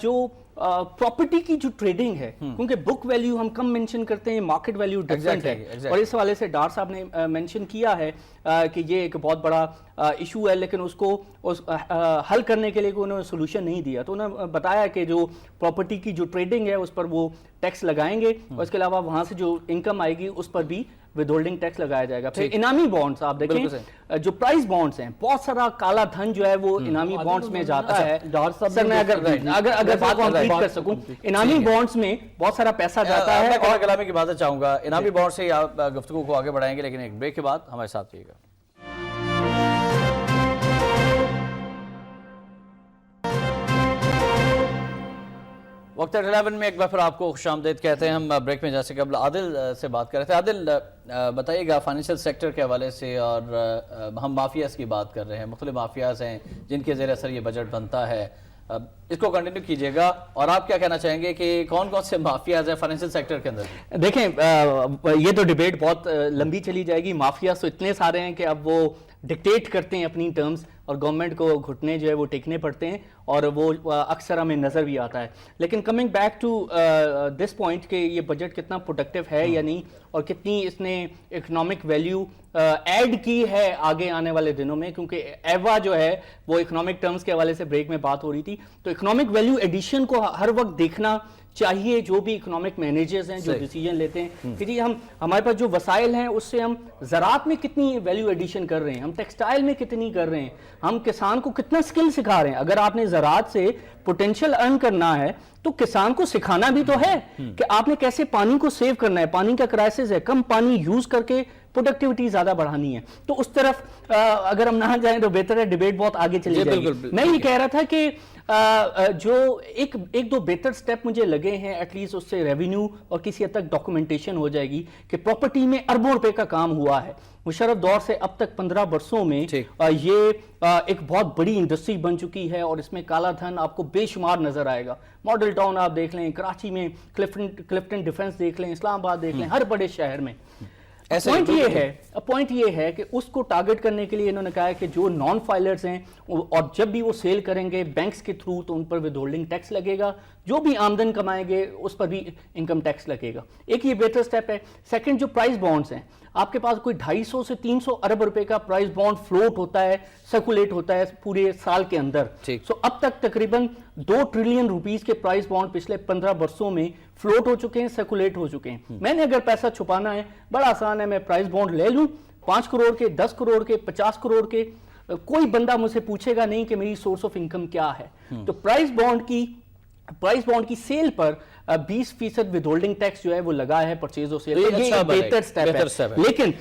جو پراپرٹی کی جو ٹریڈنگ ہے, کیونکہ بک ویلیو ہم کم منشن کرتے ہیں, مارکیٹ ویلیو ڈیفرنٹ ہے, اور اس حوالے سے ڈار صاحب نے منشن کیا ہے کہ یہ ایک بہت بڑا ایشو ہے, لیکن اس کو حل کرنے کے لیے انہوں نے سولوشن نہیں دیا. تو انہوں نے بتایا کہ جو پراپرٹی کی جو ٹریڈنگ ہے اس پر وہ ٹیکس لگائیں گے, اور اس کے علاوہ وہاں سے جو انکم آئے گی اس پر بھی ود ہولڈنگ ٹیکس لگایا جائے گا. پھر انعامی بانڈز آپ دیکھیں, جو پرائز بانڈز ہیں, بہت سارا کالا دھن جو ہے وہ انعامی بانڈز میں جاتا ہے. سر میں اگر بات کمپلیٹ کر سکوں, انعامی بانڈز میں بہت سارا پیسہ جاتا ہے.
میں کلامی کی بات چاہوں گا, انعامی بانڈ سے آپ گفتگو کو آگے بڑھائیں گے, لیکن ایک بریک کے بعد ہمارے ساتھ رہیے گا. وقت 11 میں ایک بار پھر آپ کو خوش آمدید کہتے ہیں. ہم بریک میں جیسے قبل عادل سے بات کر رہے تھے. عادل بتائیے گا فائنینشیل سیکٹر کے حوالے سے, اور ہم مافیاز کی بات کر رہے ہیں, مختلف مافیاز ہیں جن کے زیر اثر یہ بجٹ بنتا ہے, اس کو کنٹینیو کیجئے گا, اور آپ کیا کہنا چاہیں گے کہ کون کون سے مافیاز ہیں فائنینشیل سیکٹر کے اندر؟
دیکھیں یہ تو ڈیبیٹ بہت لمبی چلی جائے گی. مافیاز تو اتنے سارے ہیں کہ اب وہ ڈکٹیٹ کرتے ہیں اپنی ٹرمز, اور گورنمنٹ کو گھٹنے جو ہے وہ ٹیکنے پڑتے ہیں, اور وہ اکثر ہمیں نظر بھی آتا ہے. لیکن coming back to this point کہ یہ بجٹ کتنا پروڈکٹیو ہے یا نہیں, اور کتنی اس نے اکنامک ویلیو ایڈ کی ہے آگے آنے والے دنوں میں, کیونکہ ایوا جو ہے وہ اکنامک ٹرمز کے حوالے سے بریک میں بات ہو رہی تھی, تو اکنامک ویلیو ایڈیشن کو ہر وقت دیکھنا چاہیے جو بھی اکنامک مینیجرز ہیں جو ڈیسیجن لیتے ہیں کہ جی ہمارے پاس جو وسائل ہیں اس سے ہم زراعت میں کتنی ویلیو ایڈیشن کر رہے ہیں, ہم ٹیکسٹائل میں کتنی کر رہے ہیں, ہم کسان کو کتنا سکل سکھا رہے ہیں. اگر آپ نے زراعت سے پوٹینشیل ارن کرنا ہے تو کسان کو سکھانا بھی تو ہے کہ آپ نے کیسے پانی کو سیو کرنا ہے. پانی کا کرائسس ہے, کم پانی یوز کر کے پروڈکٹیوٹی زیادہ بڑھانی ہے. تو اس طرف اگر ہم نہ جائیں تو بہتر ہے, ڈیبیٹ بہت آگے چلی جائے گی. میں یہ کہہ رہا تھا کہ جو ایک دو بہتر سٹیپ مجھے لگے ہیں, ایٹ لیسٹ اس سے ریونیو اور کسی حد تک ڈاکومنٹیشن ہو جائے گی کہ پراپرٹی میں اربوں روپے کا کام ہوا ہے. مشرف دور سے اب تک 15 برسوں میں یہ ایک بہت بڑی انڈسٹری بن چکی ہے, اور اس میں کالا دھن آپ کو بے شمار نظر آئے گا. ماڈل ٹاؤن آپ دیکھ لیں, کراچی میں کلفٹن ڈیفنس دیکھ لیں, اسلام آباد دیکھ لیں, ہر بڑے شہر میں. پوائنٹ یہ ہے کہ اس کو ٹارگٹ کرنے کے لیے انہوں نے کہا ہے کہ جو نان فائلرز ہیں, اور جب بھی وہ سیل کریں گے بینکس کے تھرو تو ان پر ود ہولڈنگ ٹیکس لگے گا, جو بھی آمدن کمائیں گے اس پر بھی انکم ٹیکس لگے گا. ایک یہ بہتر سٹیپ ہے. سیکنڈ, جو پرائز بانڈز ہیں, آپ کے پاس کوئی 250 سے 300 ارب روپے کا پرائز بانڈ فلوٹ ہوتا ہے, سرکولیٹ ہوتا ہے پورے سال کے اندر. سو اب تک تقریباً 2 ٹریلین روپیز کے پرائز بانڈ پچھلے 15 برسوں میں فلوٹ ہو چکے ہیں, سرکولیٹ ہو چکے ہیں. میں نے اگر پیسہ چھپانا ہے, بڑا آسان ہے, میں پرائز بانڈ لے لوں, 5 کروڑ کے, 10 کروڑ کے, 50 کروڑ کے, کوئی بندہ مجھ سے پوچھے گا نہیں کہ میری سورس آف انکم کیا ہے. تو پرائز بانڈ کی سیل پر 20% ود ہولڈنگ ٹیکس جو ہے وہ لگا ہے پرچیز و سیل. یہ بہتر سٹیپ ہے. لیکن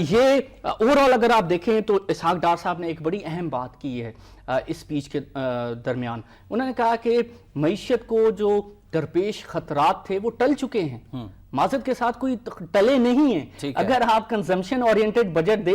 یہ اوورآل اگر آپ دیکھیں تو اسحاق ڈار صاحب نے ایک بڑی اہم بات کی ہے اس اسپیچ کے درمیان. انہوں نے کہا کہ معیشت کو جو درپیش خطرات تھے وہ ٹل چکے ہیں, معذرت کے ساتھ کوئی ٹلے نہیں ہیں. اگر آپ کنزمپشن اورینٹڈ بجٹ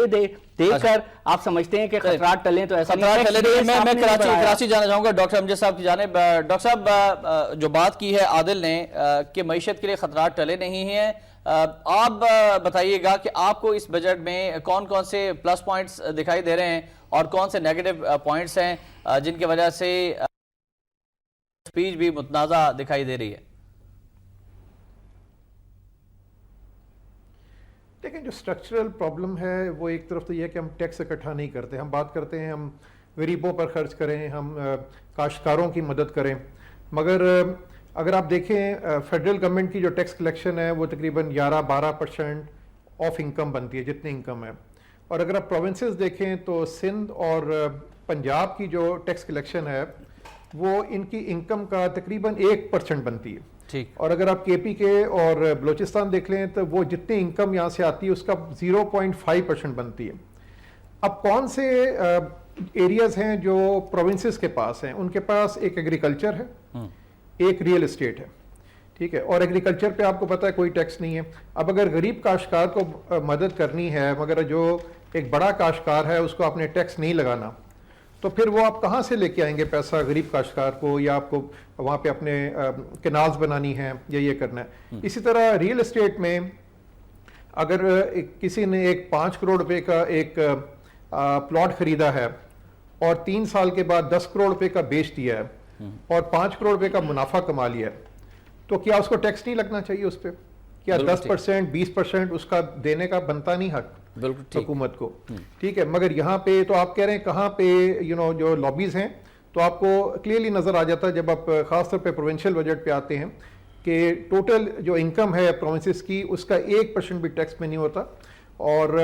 دے کر آپ سمجھتے ہیں کہ خطرات ٹلیں تو ایسا نہیں.
میں کراچی جانا چاہوں گا ڈاکٹر امجد صاحب کی جانب. ڈاکٹر صاحب جو بات کی ہے عادل نے کہ معیشت کے لیے خطرات ٹلے نہیں ہیں, آپ بتائیے گا کہ آپ کو اس بجٹ میں کون کون سے پلس پوائنٹس دکھائی دے رہے ہیں اور کون سے نیگیٹو پوائنٹس ہیں جن کی وجہ سے اسپیچ بھی متنازع دکھائی دے رہی ہے؟
دیکھیں جو اسٹرکچرل پرابلم ہے وہ ایک طرف تو یہ ہے کہ ہم ٹیکس اکٹھا نہیں کرتے. ہم بات کرتے ہیں ہم غریبوں پر خرچ کریں, ہم کاشتکاروں کی مدد کریں, مگر اگر آپ دیکھیں فیڈرل گورنمنٹ کی جو ٹیکس کلیکشن ہے وہ تقریباً 11-12% آف انکم بنتی ہے جتنی انکم ہے. اور اگر آپ پروونسز دیکھیں تو سندھ اور پنجاب کی جو ٹیکس کلیکشن ہے وہ ان کی انکم کا تقریباً 1% بنتی ہے. اور اگر آپ کے پی کے اور بلوچستان دیکھ لیں تو وہ جتنی انکم یہاں سے آتی ہے اس کا 0.5% بنتی ہے. اب کون سے ایریاز ہیں جو پروونسز کے پاس ہیں؟ ان کے پاس ایک ایگریکلچر ہے, ایک ریئل اسٹیٹ ہے, ٹھیک ہے, اور ایگریکلچر پہ آپ کو پتہ ہے کوئی ٹیکس نہیں ہے. اب اگر غریب کاشتکار کو مدد کرنی ہے مگر جو ایک بڑا کاشتکار ہے اس کو آپ نے ٹیکس نہیں لگانا, تو پھر وہ آپ کہاں سے لے کے آئیں گے پیسہ غریب کاشتکار کو؟ یا آپ کو وہاں پہ اپنے کینالز بنانی ہیں یا یہ کرنا ہے. اسی طرح ریئل اسٹیٹ میں اگر کسی نے ایک 5 کروڑ روپے کا ایک پلاٹ خریدا ہے اور 3 سال کے بعد 10 کروڑ روپے کا بیچ دیا ہے اور 5 کروڑ روپے کا منافع کما لیا ہے, تو کیا اس کو ٹیکس نہیں لگنا چاہیے اس پہ؟ کیا 10% 20% اس کا دینے کا بنتا نہیں حق حکومت کو؟ ٹھیک ہے, مگر یہاں پہ تو آپ کہہ رہے ہیں کہاں پہ جو لابیز ہیں, تو آپ کو کلیئرلی نظر آ جاتا ہے جب آپ خاص طور پہ پروونشل بجٹ پہ آتے ہیں کہ ٹوٹل جو انکم ہے پروونسز کی اس کا 1% بھی ٹیکس میں نہیں ہوتا. اور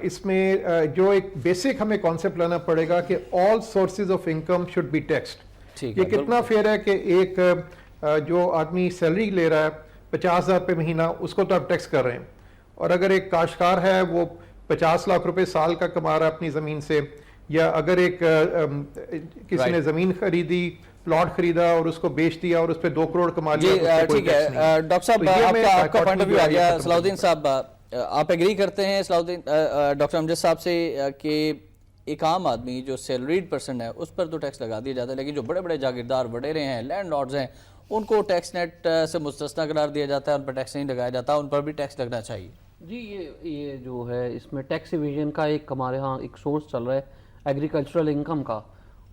اس میں جو ایک بیسک ہمیں کانسیپٹ لانا پڑے گا کہ all sources of income should be taxed. یہ کتنا فیئر ہے کہ ایک جو آدمی سیلری لے رہا ہے 50,000 روپے مہینہ, اس کو تو آپ ٹیکس کر رہے ہیں, اور اگر ایک کاشتکار ہے وہ 50 لاکھ روپے سال کا کما رہا ہے اپنی زمین سے, یا اگر ایک کسی نے زمین خریدی, پلاٹ خریدا اور اس کو بیچ دیا اور اس پہ 2 کروڑ کما لیا.
ٹھیک ہے ڈاکٹر صاحب, آپ کا پوائنٹ آف ویو آ گیا. صلاح الدین صاحب, آپ ایگری کرتے ہیں ڈاکٹر امجد صاحب سے کہ ایک عام آدمی جو سیلریڈ پرسن ہے اس پر تو ٹیکس لگا دیا جاتا ہے, لیکن جو بڑے بڑے جاگیردار وڈیرے ہیں, لینڈ لارڈز ہیں, ان کو ٹیکس نیٹ سے مستثنی قرار دیا جاتا ہے, ان پر ٹیکس نہیں لگایا جاتا, ان پر بھی ٹیکس لگنا چاہیے؟
جی یہ جو ہے اس میں ٹیکس ایویژن کا ایک ہمارے ہاں ایک سورس چل رہا ہے ایگریکلچرل انکم کا,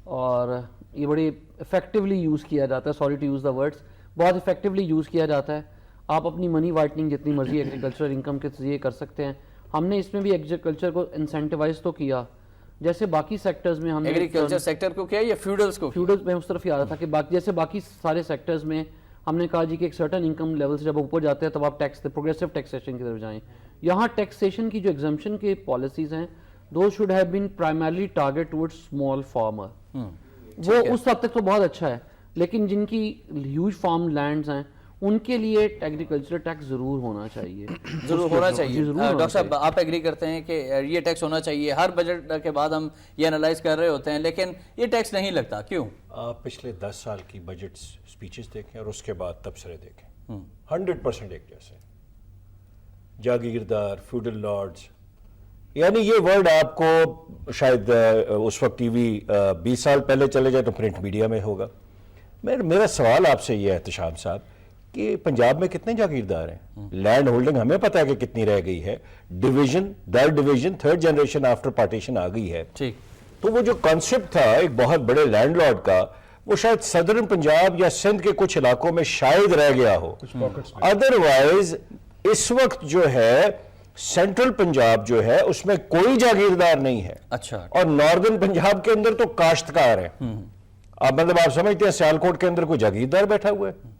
اور یہ بڑی افیکٹولی یوز کیا جاتا ہے. Sorry to use the words, بہت افیکٹولی یوز کیا جاتا ہے. آپ اپنی منی وائٹنگ جتنی مرضی ایگریکلچرل انکم کے ذریعے کر سکتے ہیں. ہم نے اس میں بھی ایگریکلچر کو انسینٹیوائز تو کیا, جیسے باقی سیکٹرز میں ہم نے
ایگریکلچر سیکٹر کو کیا یا فیوڈلز کو؟
فیوڈلز میں اس طرف ہی آ رہا تھا کہ جیسے باقی سارے سیکٹرز میں ہم نے کہا جی کہ ایک سرٹن انکم لیول سے جب اوپر جاتے ہیں تب آپ ٹیکس پروگریسو ٹیکسیشن کی طرف جائیں. یہاں ٹیکسیشن کی جو ایگزمپشن کے پالیسیز ہیں those should have been primarily target toward small farmer. وہ اس حد تک تو بہت اچھا ہے, لیکن جن کی ہیوج فارم لینڈز ہیں ان کے لیے ایگریکلچر ٹیکس ضرور ہونا چاہیے.
ضرور ہونا چاہیے. ڈاکٹر صاحب, آپ ایگری کرتے ہیں کہ یہ ٹیکس ہونا چاہیے؟ ہر بجٹ کے بعد ہم یہ انالائز کر رہے ہوتے ہیں لیکن یہ ٹیکس نہیں لگتا, کیوں؟
آپ پچھلے 10 سال کی بجٹ سپیچز دیکھیں اور اس کے بعد تبصرے دیکھیں, 100% ایک جیسے. جاگیردار, فیوڈل لارڈز, یعنی یہ ورڈ آپ کو شاید اس وقت ٹی وی 20 سال پہلے چلے جائے تو پرنٹ میڈیا میں ہوگا. میرا سوال آپ سے یہ ہے احتشام صاحب کہ پنجاب میں کتنے جاگیردار ہیں؟ لینڈ ہولڈنگ ہمیں پتہ ہے کہ کتنی رہ گئی ہے, ڈویژن در division 3rd generation after partition آ گئی ہے. تو وہ جو کانسیپٹ تھا ایک بہت بڑے لینڈ لارڈ کا, وہ شاید صدرن پنجاب یا سندھ کے کچھ علاقوں میں شاید رہ گیا ہو. ادروائز اس وقت جو ہے سینٹرل پنجاب جو ہے اس میں کوئی جاگیردار نہیں ہے.
اچھا. اور
ناردرن پنجاب کے اندر تو کاشتکار ہیں. اب مطلب آپ سمجھتے ہیں سیالکوٹ کے اندر کوئی جاگیردار بیٹھا ہوا ہے؟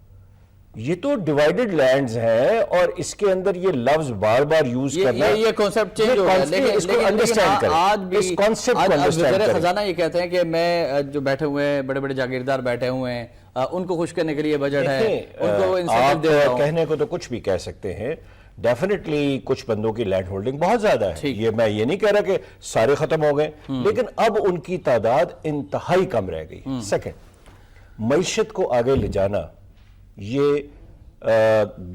یہ تو ڈیوائیڈڈ لینڈز ہیں, اور اس کے اندر یہ لفظ بار بار یوز کرنا,
یہ کانسیپٹ چینج ہو گیا. لیکن آج بھی اس کانسیپٹ کو انڈرسٹینڈ کریں. خزانہ یہ کہتے ہیں کہ میں جو بیٹھے ہوئے ہیں بڑے بڑے جاگیردار بیٹھے ہوئے ہیں, ان کو خوش کرنے کے لیے بجٹ ہے, ان کو انسینٹیو دے رہا ہوں.
کہنے کو تو کچھ بھی کہہ سکتے ہیں, ڈیفینیٹلی کچھ بندوں کی لینڈ ہولڈنگ بہت زیادہ ہے, یہ میں یہ نہیں کہہ رہا کہ سارے ختم ہو گئے, لیکن اب ان کی تعداد انتہائی کم رہ گئی. سیکنڈ, معیشت کو آگے لے جانا, یہ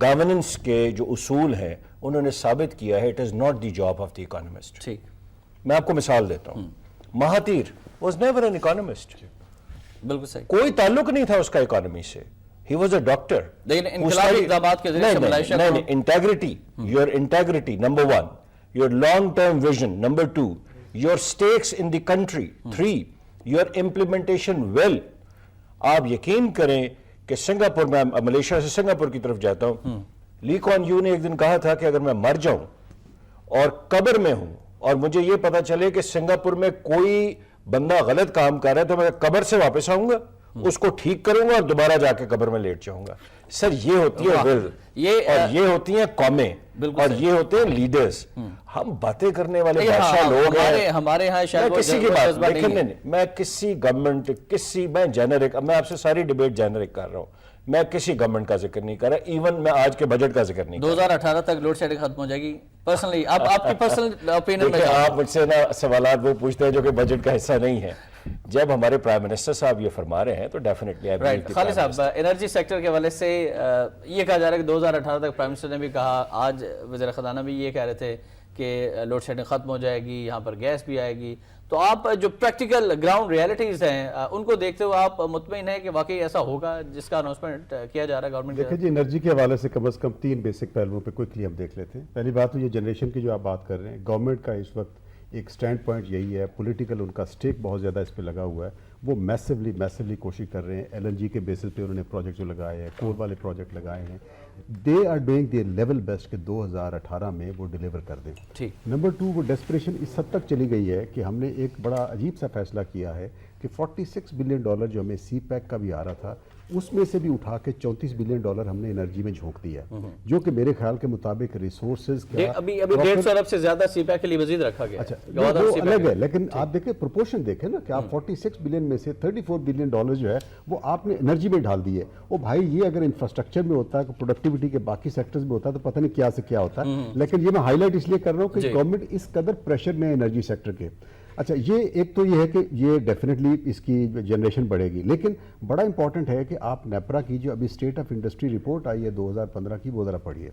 گورننس کے جو اصول ہیں انہوں نے ثابت کیا ہے, it is not the job of the economist. میں آپ کو مثال دیتا ہوں, Mahathir was never an economist.
بالکل صحیح,
کوئی تعلق نہیں تھا اس کا اکانومی سے. He was a doctor.
لیکن انقلابی اقدامات کے ذریعے سے ملائیشیا کو
integrity, your integrity, number one, your long-term vision, number two, your stakes in the country, three, your implementation well. آپ یقین کریں کہ سنگاپور میں ملیشیا سے سنگاپور کی طرف جاتا ہوں, لی کوان یو نے ایک دن کہا تھا کہ اگر میں مر جاؤں اور قبر میں ہوں اور مجھے یہ پتا چلے کہ سنگاپور میں کوئی بندہ غلط کام کر رہا ہے تو میں قبر سے واپس آؤں گا, اس کو ٹھیک کروں گا اور دوبارہ جا کے قبر میں لیٹ جاؤں گا. سر یہ ہوتی ہے ول, اور یہ ہوتی ہیں قومیں, اور یہ ہوتے ہیں لیڈرز. ہم باتیں کرنے والے بادشاہ لوگ ہیں.
ہمارے یہاں شاید
کسی کی بات میں کسی گورنمنٹ میں جنرک, میں آپ سے ساری ڈیبیٹ جنرک کر رہا ہوں, میں کسی گورنمنٹ کا ذکر نہیں کر رہا, ایون میں آج کے بجٹ کا ذکر نہیں کر رہا.
2018 تک لوڈ شیڈنگ ختم ہو جائے گی پرسنلی؟ آپ کی پرسنل اوپینین میں
آپ مجھ سے نا سوالات وہ پوچھتے ہیں جو کہ بجٹ کا حصہ نہیں ہے. جب ہمارے پرائم منسٹر صاحب یہ فرما رہے ہیں تو ڈیفینیٹلی
رائٹ. خالد صاحب, انرجی سیکٹر کے حوالے سے یہ کہا جا رہا ہے کہ 2018 تک پرائم منسٹر نے بھی کہا, آج وزیر خزانہ بھی یہ کہہ رہے تھے کہ لوڈ شیڈنگ ختم ہو جائے گی, یہاں پر گیس بھی آئے گی. تو آپ جو پریکٹیکل گراؤنڈ ریالٹیز ہیں ان کو دیکھتے ہوئے آپ مطمئن ہیں کہ واقعی ایسا ہوگا جس کا اناؤنسمنٹ کیا جا رہا ہے گورنمنٹ؟
دیکھیں جی, انرجی کے حوالے سے کم از کم 3 بیسک پہلوؤں پہ کوئکلی ہم دیکھ لیتے ہیں. پہلی بات تو یہ جنریشن کی جو آپ بات کر رہے ہیں, گورنمنٹ کا اس وقت ایک سٹینڈ پوائنٹ یہی ہے, پولیٹیکل ان کا سٹیک بہت زیادہ اس پہ لگا ہوا ہے. وہ میسیولی کوشش کر رہے ہیں. ایل این جی کے بیسس پہ انہوں نے پروجیکٹ جو لگائے ہیں, کول والے پروجیکٹ لگائے ہیں, they are doing their level best کہ 2018 میں وہ ڈیلیور کر دیں. نمبر 2, وہ ڈیسپریشن اس حد تک چلی گئی ہے کہ ہم نے ایک بڑا عجیب سا فیصلہ کیا ہے کہ $46 بلین جو ہمیں سی پیک کا بھی آ رہا تھا, اس میں سے بھی اٹھا کے $34 بلین ہم نے انرجی میں جھونک دیا, جو کہ میرے خیال کے مطابق ریسورسز
ابھی 150 ارب سے زیادہ سی پیک کے لیے مزید رکھا گیا.
اچھا, وہ الگ ہے, لیکن آپ دیکھیں پروپورشن دیکھیں نا کہ آپ 46 بلین میں سے $34 بلین جو ہے وہ آپ نے انرجی میں ڈال دیے. وہ بھائی یہ اگر انفراسٹرکچر میں ہوتا ہے, پروڈکٹیوٹی کے باقی سیکٹرز میں ہوتا ہے تو پتہ نہیں کیا سے کیا ہوتا ہے. لیکن یہ میں ہائی لائٹ اس لیے کر رہا ہوں کہ گورنمنٹ اس قدر پریشر میں ہے انرجی سیکٹر کے. اچھا, یہ ایک تو یہ ہے کہ یہ ڈیفینیٹلی اس کی جنریشن بڑھے گی, لیکن بڑا امپورٹنٹ ہے کہ آپ نیپرا کی جو ابھی اسٹیٹ آف انڈسٹری رپورٹ آئی ہے 2015 کی, وہ ذرا پڑھیے.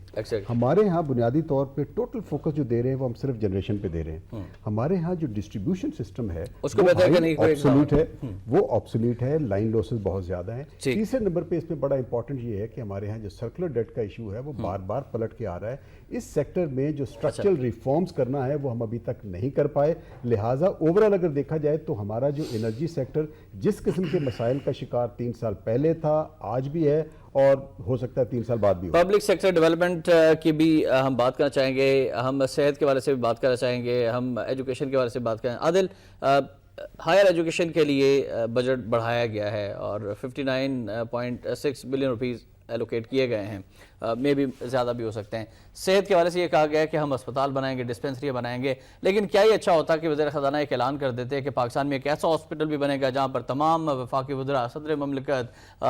ہمارے ہاں بنیادی طور پہ ٹوٹل فوکس جو دے رہے ہیں وہ ہم صرف جنریشن پہ دے رہے ہیں. ہمارے ہاں جو ڈسٹریبیوشن سسٹم ہے وہ آبسولیٹ ہے, لائن لاسز بہت زیادہ ہیں. تیسرے نمبر پہ اس میں بڑا امپورٹنٹ یہ ہے کہ ہمارے ہاں جو سرکولر ڈیٹ کا ایشو ہے وہ بار بار پلٹ کے آ رہا ہے. اس سیکٹر میں جو اسٹرکچرل ریفارمز کرنا ہے وہ ہم ابھی تک نہیں کر پائے. لہٰذا اوورآل اگر دیکھا جائے تو ہمارا جو انرجی سیکٹر جس قسم کے مسائل کا شکار 3 سال پہلے تھا, آج بھی ہے, اور ہو سکتا ہے 3 سال بعد بھی ہو.
پبلک سیکٹر ڈیولپمنٹ کی بھی ہم بات کرنا چاہیں گے, ہم صحت کے حوالے سے بھی بات کرنا چاہیں گے, ہم ایجوکیشن کے حوالے سے بات کریں. عادل, ہائر ایجوکیشن کے لیے بجٹ بڑھایا گیا ہے اور 59.6 بلین روپیز ایلوکیٹ کیے گئے ہیں, میں بھی زیادہ بھی ہو سکتے ہیں. صحت کے حوالے سے یہ کہا گیا ہے کہ ہم اسپتال بنائیں گے, ڈسپینسری بنائیں گے, لیکن کیا یہ اچھا ہوتا کہ وزیر خزانہ ایک اعلان کر دیتے کہ پاکستان میں ایک ایسا ہاسپٹل بھی بنے گا جہاں پر تمام وفاقی وزراء, صدر مملکت,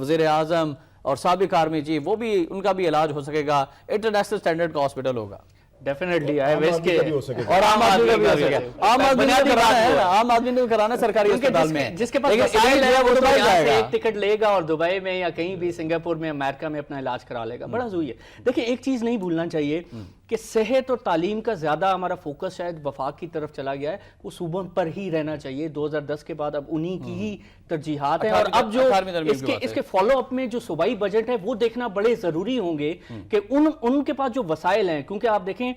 وزیر اعظم اور سابق آرمی چیف, وہ بھی ان کا بھی علاج ہو سکے گا, انٹرنیشنل سٹینڈرڈ کا ہاسپٹل ہوگا.
ڈیفینیٹلی
اور عام آدمی کا بھی ہو سکے. عام آدمی نے کرانا سرکاری اسپتال میں,
جس کے پاس وسائل ہے وہ تو یہاں سے ایک ٹکٹ لے گا اور دبئی میں یا کہیں بھی سنگاپور میں, امریکہ میں اپنا علاج کرا لے گا. بڑا ضروری ہے. دیکھیں ایک چیز نہیں بھولنا چاہیے کہ صحت اور تعلیم کا زیادہ ہمارا فوکس شاید وفاق کی طرف چلا گیا ہے, وہ صوبوں پر ہی رہنا چاہیے. 2010 کے بعد اب انہی کی ہی ترجیحات ہیں, اور اب جو اس کے فالو اپ میں جو صوبائی بجٹ ہے وہ دیکھنا بڑے ضروری ہوں گے کہ ان کے پاس جو وسائل ہیں, کیونکہ آپ دیکھیں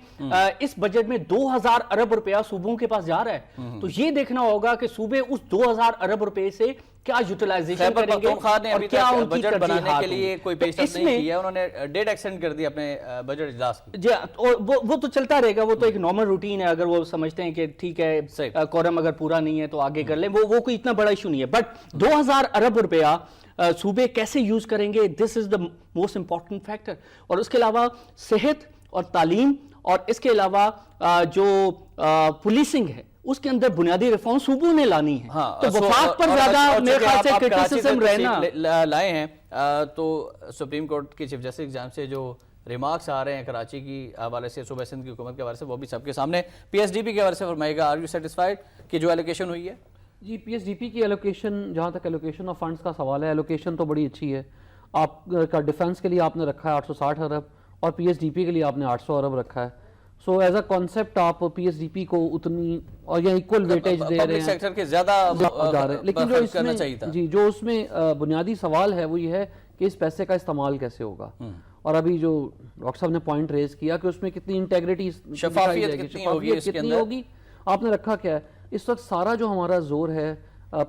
اس بجٹ میں 2000 ارب روپیہ صوبوں کے پاس جا رہا ہے, تو یہ دیکھنا ہوگا کہ صوبے اس 2000 ارب روپے سے کیا یوٹیلائزیشن کریں گے اور کیا ان کی
بجٹ بنانے کے لیے کوئی پیش رفت نہیں کی ہے. انہوں نے ڈیٹ ایکسٹینڈ کر دی اپنے بجٹ اجلاس کی.
جی, وہ تو چلتا رہے گا, وہ تو ایک نارمل روٹین ہے. اگر وہ سمجھتے ہیں کہ ٹھیک ہے کورم اگر پورا نہیں ہے تو آگے کر لیں, وہ کوئی اتنا بڑا ایشو نہیں ہے. بٹ 2000 ارب روپیہ صوبے کیسے یوز کریں گے, دس از دا موسٹ امپورٹنٹ فیکٹر. اور اس کے علاوہ صحت اور تعلیم, اور اس کے علاوہ جو پولیسنگ ہے اس کے اندر بنیادی ریفارم صوبوں نے لانی ہے. تو وفاق پر زیادہ میرے خیال سے کرٹیسزم رہنا
لائے ہیں. تو سپریم کورٹ کے چیف جسٹس ایگزام سے جو ریمارکس آ رہے ہیں کراچی کی حوالے سے, صوبہ سندھ کی حکومت کے حوالے سے, وہ بھی سب کے سامنے. پی ایس ڈی پی کے حوالے سے فرمائے گا, آر یو سیٹسفائیڈ کہ جو ایلوکیشن ہوئی ہے؟
جی, پی ایس ڈی پی کی ایلوکیشن, جہاں تک ایلوکیشن آف فنڈز کا سوال ہے, ایلوکیشن تو بڑی اچھی ہے. آپ کا ڈیفنس کے لیے آپ نے رکھا ہے 860 ارب اور پی ایس ڈی پی کے لیے آپ نے 800 ارب رکھا ہے. سو ایز اے کانسیپٹ آپ پی ایس ڈی پی کو اتنی اور یا ایکول ویٹیج دے رہے ہیں,
سیکٹر کے زیادہ
لیکن جو اس میں جو اس میں بنیادی سوال ہے وہ یہ ہے کہ اس پیسے کا استعمال کیسے ہوگا. اور ابھی جو ڈاکٹر صاحب نے پوائنٹ ریز کیا کہ اس میں کتنی انٹیگریٹی
شفافیت کتنی ہوگی
آپ نے رکھا کیا ہے. اس وقت سارا جو ہمارا زور ہے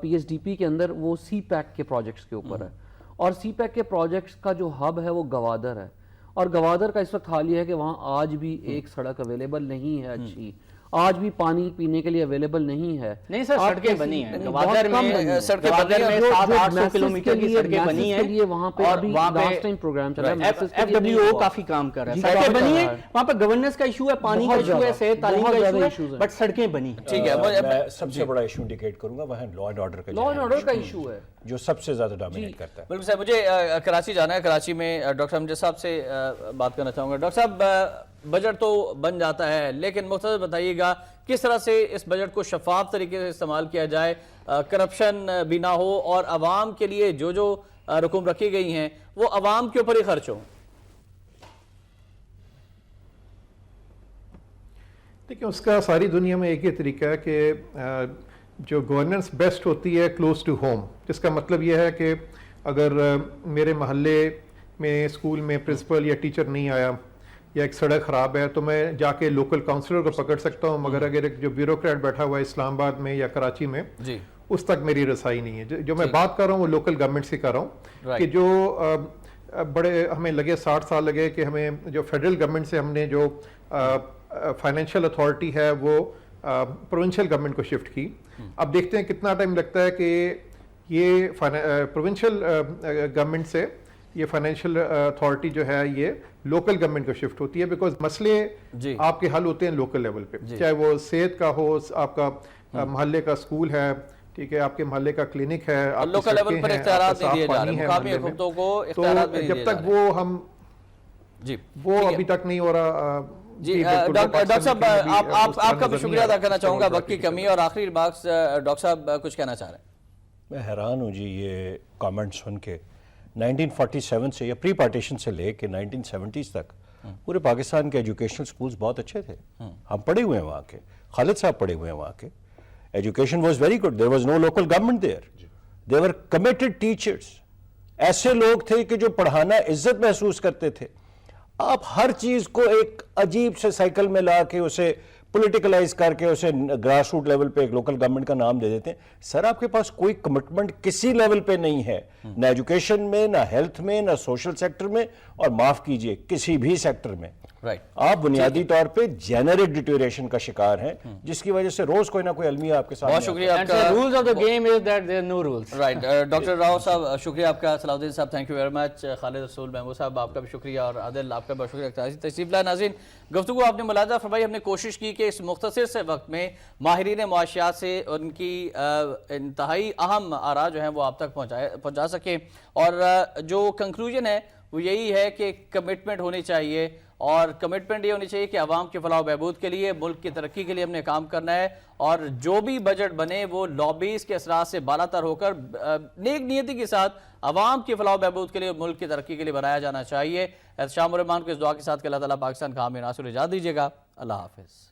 پی ایس ڈی پی کے اندر وہ سی پیک کے پروجیکٹس کے اوپر ہے, اور سی پیک کے پروجیکٹس کا جو ہب ہے وہ گوادر ہے, اور گوادر کا اس وقت حال یہ ہے کہ وہاں آج بھی ایک سڑک اویلیبل نہیں ہے اچھی, آج بھی پانی پینے کے لیے اویلیبل نہیں ہے.
نہیں سر, سڑکیں بنی ہیں گوادر میں, سڑکیں 700-800 کلومیٹر کی سڑکیں بنی ہیں
وہاں پہ. ابھی لاسٹ ٹائم پروگرام چلا ہے,
ایف ڈبلیو او کافی کام کر رہا ہے. سڑکیں بنی ہیں وہاں پہ, گورننس کا ایشو ہے, پانی کا ایشو ہے, صحت تعلیم کا ایشو ہے, بٹ سڑکیں بنی ہیں.
ٹھیک ہے,
میں سب سے بڑا ایشو انڈیکیٹ کروں گا وہاں لا اینڈ آرڈر کا
ایشو ہے
جو سب سے زیادہ ڈومینیٹ کرتا ہے.
بالکل صاحب, مجھے کراچی جانا ہے. کراچی میں ڈاکٹر امجد صاحب سے بات کرنا چاہوں گا. ڈاکٹر صاحب, بجٹ تو بن جاتا ہے, لیکن مختصر بتائیے گا کس طرح سے اس بجٹ کو شفاف طریقے سے استعمال کیا جائے, کرپشن بھی نہ ہو, اور عوام کے لیے جو جو رقم رکھی گئی ہیں وہ عوام کے اوپر ہی خرچ ہوں.
دیکھیں, اس کا ساری دنیا میں ایک ہی طریقہ ہے کہ جو گورننس بیسٹ ہوتی ہے کلوز ٹو ہوم, جس کا مطلب یہ ہے کہ اگر میرے محلے میں اسکول میں پرنسپل یا ٹیچر نہیں آیا یا ایک سڑک خراب ہے تو میں جا کے لوکل کاؤنسلر کو پکڑ سکتا ہوں, مگر اگر ایک جو بیوروکریٹ بیٹھا ہوا ہے اسلام آباد میں یا کراچی میں اس تک میری رسائی نہیں ہے. جو میں بات کر رہا ہوں وہ لوکل گورنمنٹ سے کر رہا ہوں کہ جو بڑے ہمیں لگے 60 سال لگے کہ ہمیں جو فیڈرل گورنمنٹ سے ہم نے جو فائنینشیل اتھارٹی ہے وہ پروونشل گورنمنٹ کو شفٹ کی. اب دیکھتے ہیں کتنا ٹائم لگتا ہے کہ یہ پروونشل گورنمنٹ سے یہ فائنینشیل اتھارٹی جو ہے یہ لوکل گورنمنٹ کو شفٹ ہوتی ہے, بیکاز مسئلے آپ کے حل ہوتے ہیں لوکل لیول پہ, چاہے وہ صحت کا ہو, آپ کا محلے کا اسکول ہے, ٹھیک ہے, آپ کے محلے کا کلینک ہے,
لوکل لیول پر اختیارات نہیں دیے جا رہے, مقامی حکومتوں کو اختیارات نہیں دیے جا رہے.
جب تک وہ ہم وہ ابھی تک نہیں ہو رہا.
جی ڈاکٹر صاحب, آپ کا بھی شکریہ ادا کرنا چاہوں گا, وقت کی کمی, اور آخری ریمارکس ڈاکٹر صاحب کچھ کہنا چاہ رہے ہیں.
میں حیران ہوں جی یہ کامنٹ سن کے. 1947 سے یا پری پارٹیشن سے لے کے 1970s تک پورے پاکستان کے ایجوکیشنل سکولز بہت اچھے تھے, ہم پڑھے ہوئے ہیں وہاں کے, خالد صاحب پڑھے ہوئے ہیں وہاں کے. Education was very good, there was no local government there, they were committed teachers, ایسے لوگ تھے کہ جو پڑھانا عزت محسوس کرتے تھے. آپ ہر چیز کو ایک عجیب سے سائیکل میں لا کے اسے پولیٹیکلائز کر کے اسے گراس روٹ لیول پہ ایک لوکل گورنمنٹ کا نام دے دیتے ہیں. سر آپ کے پاس کوئی کمٹمنٹ کسی لیول پہ نہیں ہے, نہ ایجوکیشن میں, نہ ہیلتھ میں, نہ سوشل سیکٹر میں, اور معاف کیجئے کسی بھی سیکٹر میں. آپ بنیادی طور پہ جنرک ڈیٹیوریشن کا شکار ہیں, جس کی وجہ سے روز کوئی نہ کوئی المیہ آپ کے ساتھ.
بہت شکریہ آپ کا.
Rules of the game is that there no rules.
Right, doctor Rao صاحب شکریہ آپ کا, صلاح الدین صاحب thank you very much, Khalid Rasool Mahmood صاحب آپ کا بھی شکریہ, اور عادل آپ کا بہت شکریہ. تشریف لائے ناظرین, گفتگو آپ نے ملاحظہ فرمائی, ہم نے کوشش کی کہ اس مختصر سے وقت میں ماہرین معاشیات سے ان کی انتہائی اہم آراء جو ہیں وہ آپ تک پہنچا سکیں, اور جو کنکلوژن ہے وہ یہی ہے کہ کمٹمنٹ ہونی چاہیے, اور کمٹمنٹ یہ ہونی چاہیے کہ عوام کے فلاح و بہبود کے لیے, ملک کی ترقی کے لیے ہم نے کام کرنا ہے, اور جو بھی بجٹ بنے وہ لابیز کے اثرات سے بالا تر ہو کر نیک نیتی کے ساتھ عوام کے فلاح و بہبود کے لیے, ملک کی ترقی کے لیے بنایا جانا چاہیے. احتشام الرحمان کو اس دعا کے ساتھ کہ اللہ تعالیٰ پاکستان کا حامی ناصر اجازت دیجیے گا. اللہ حافظ.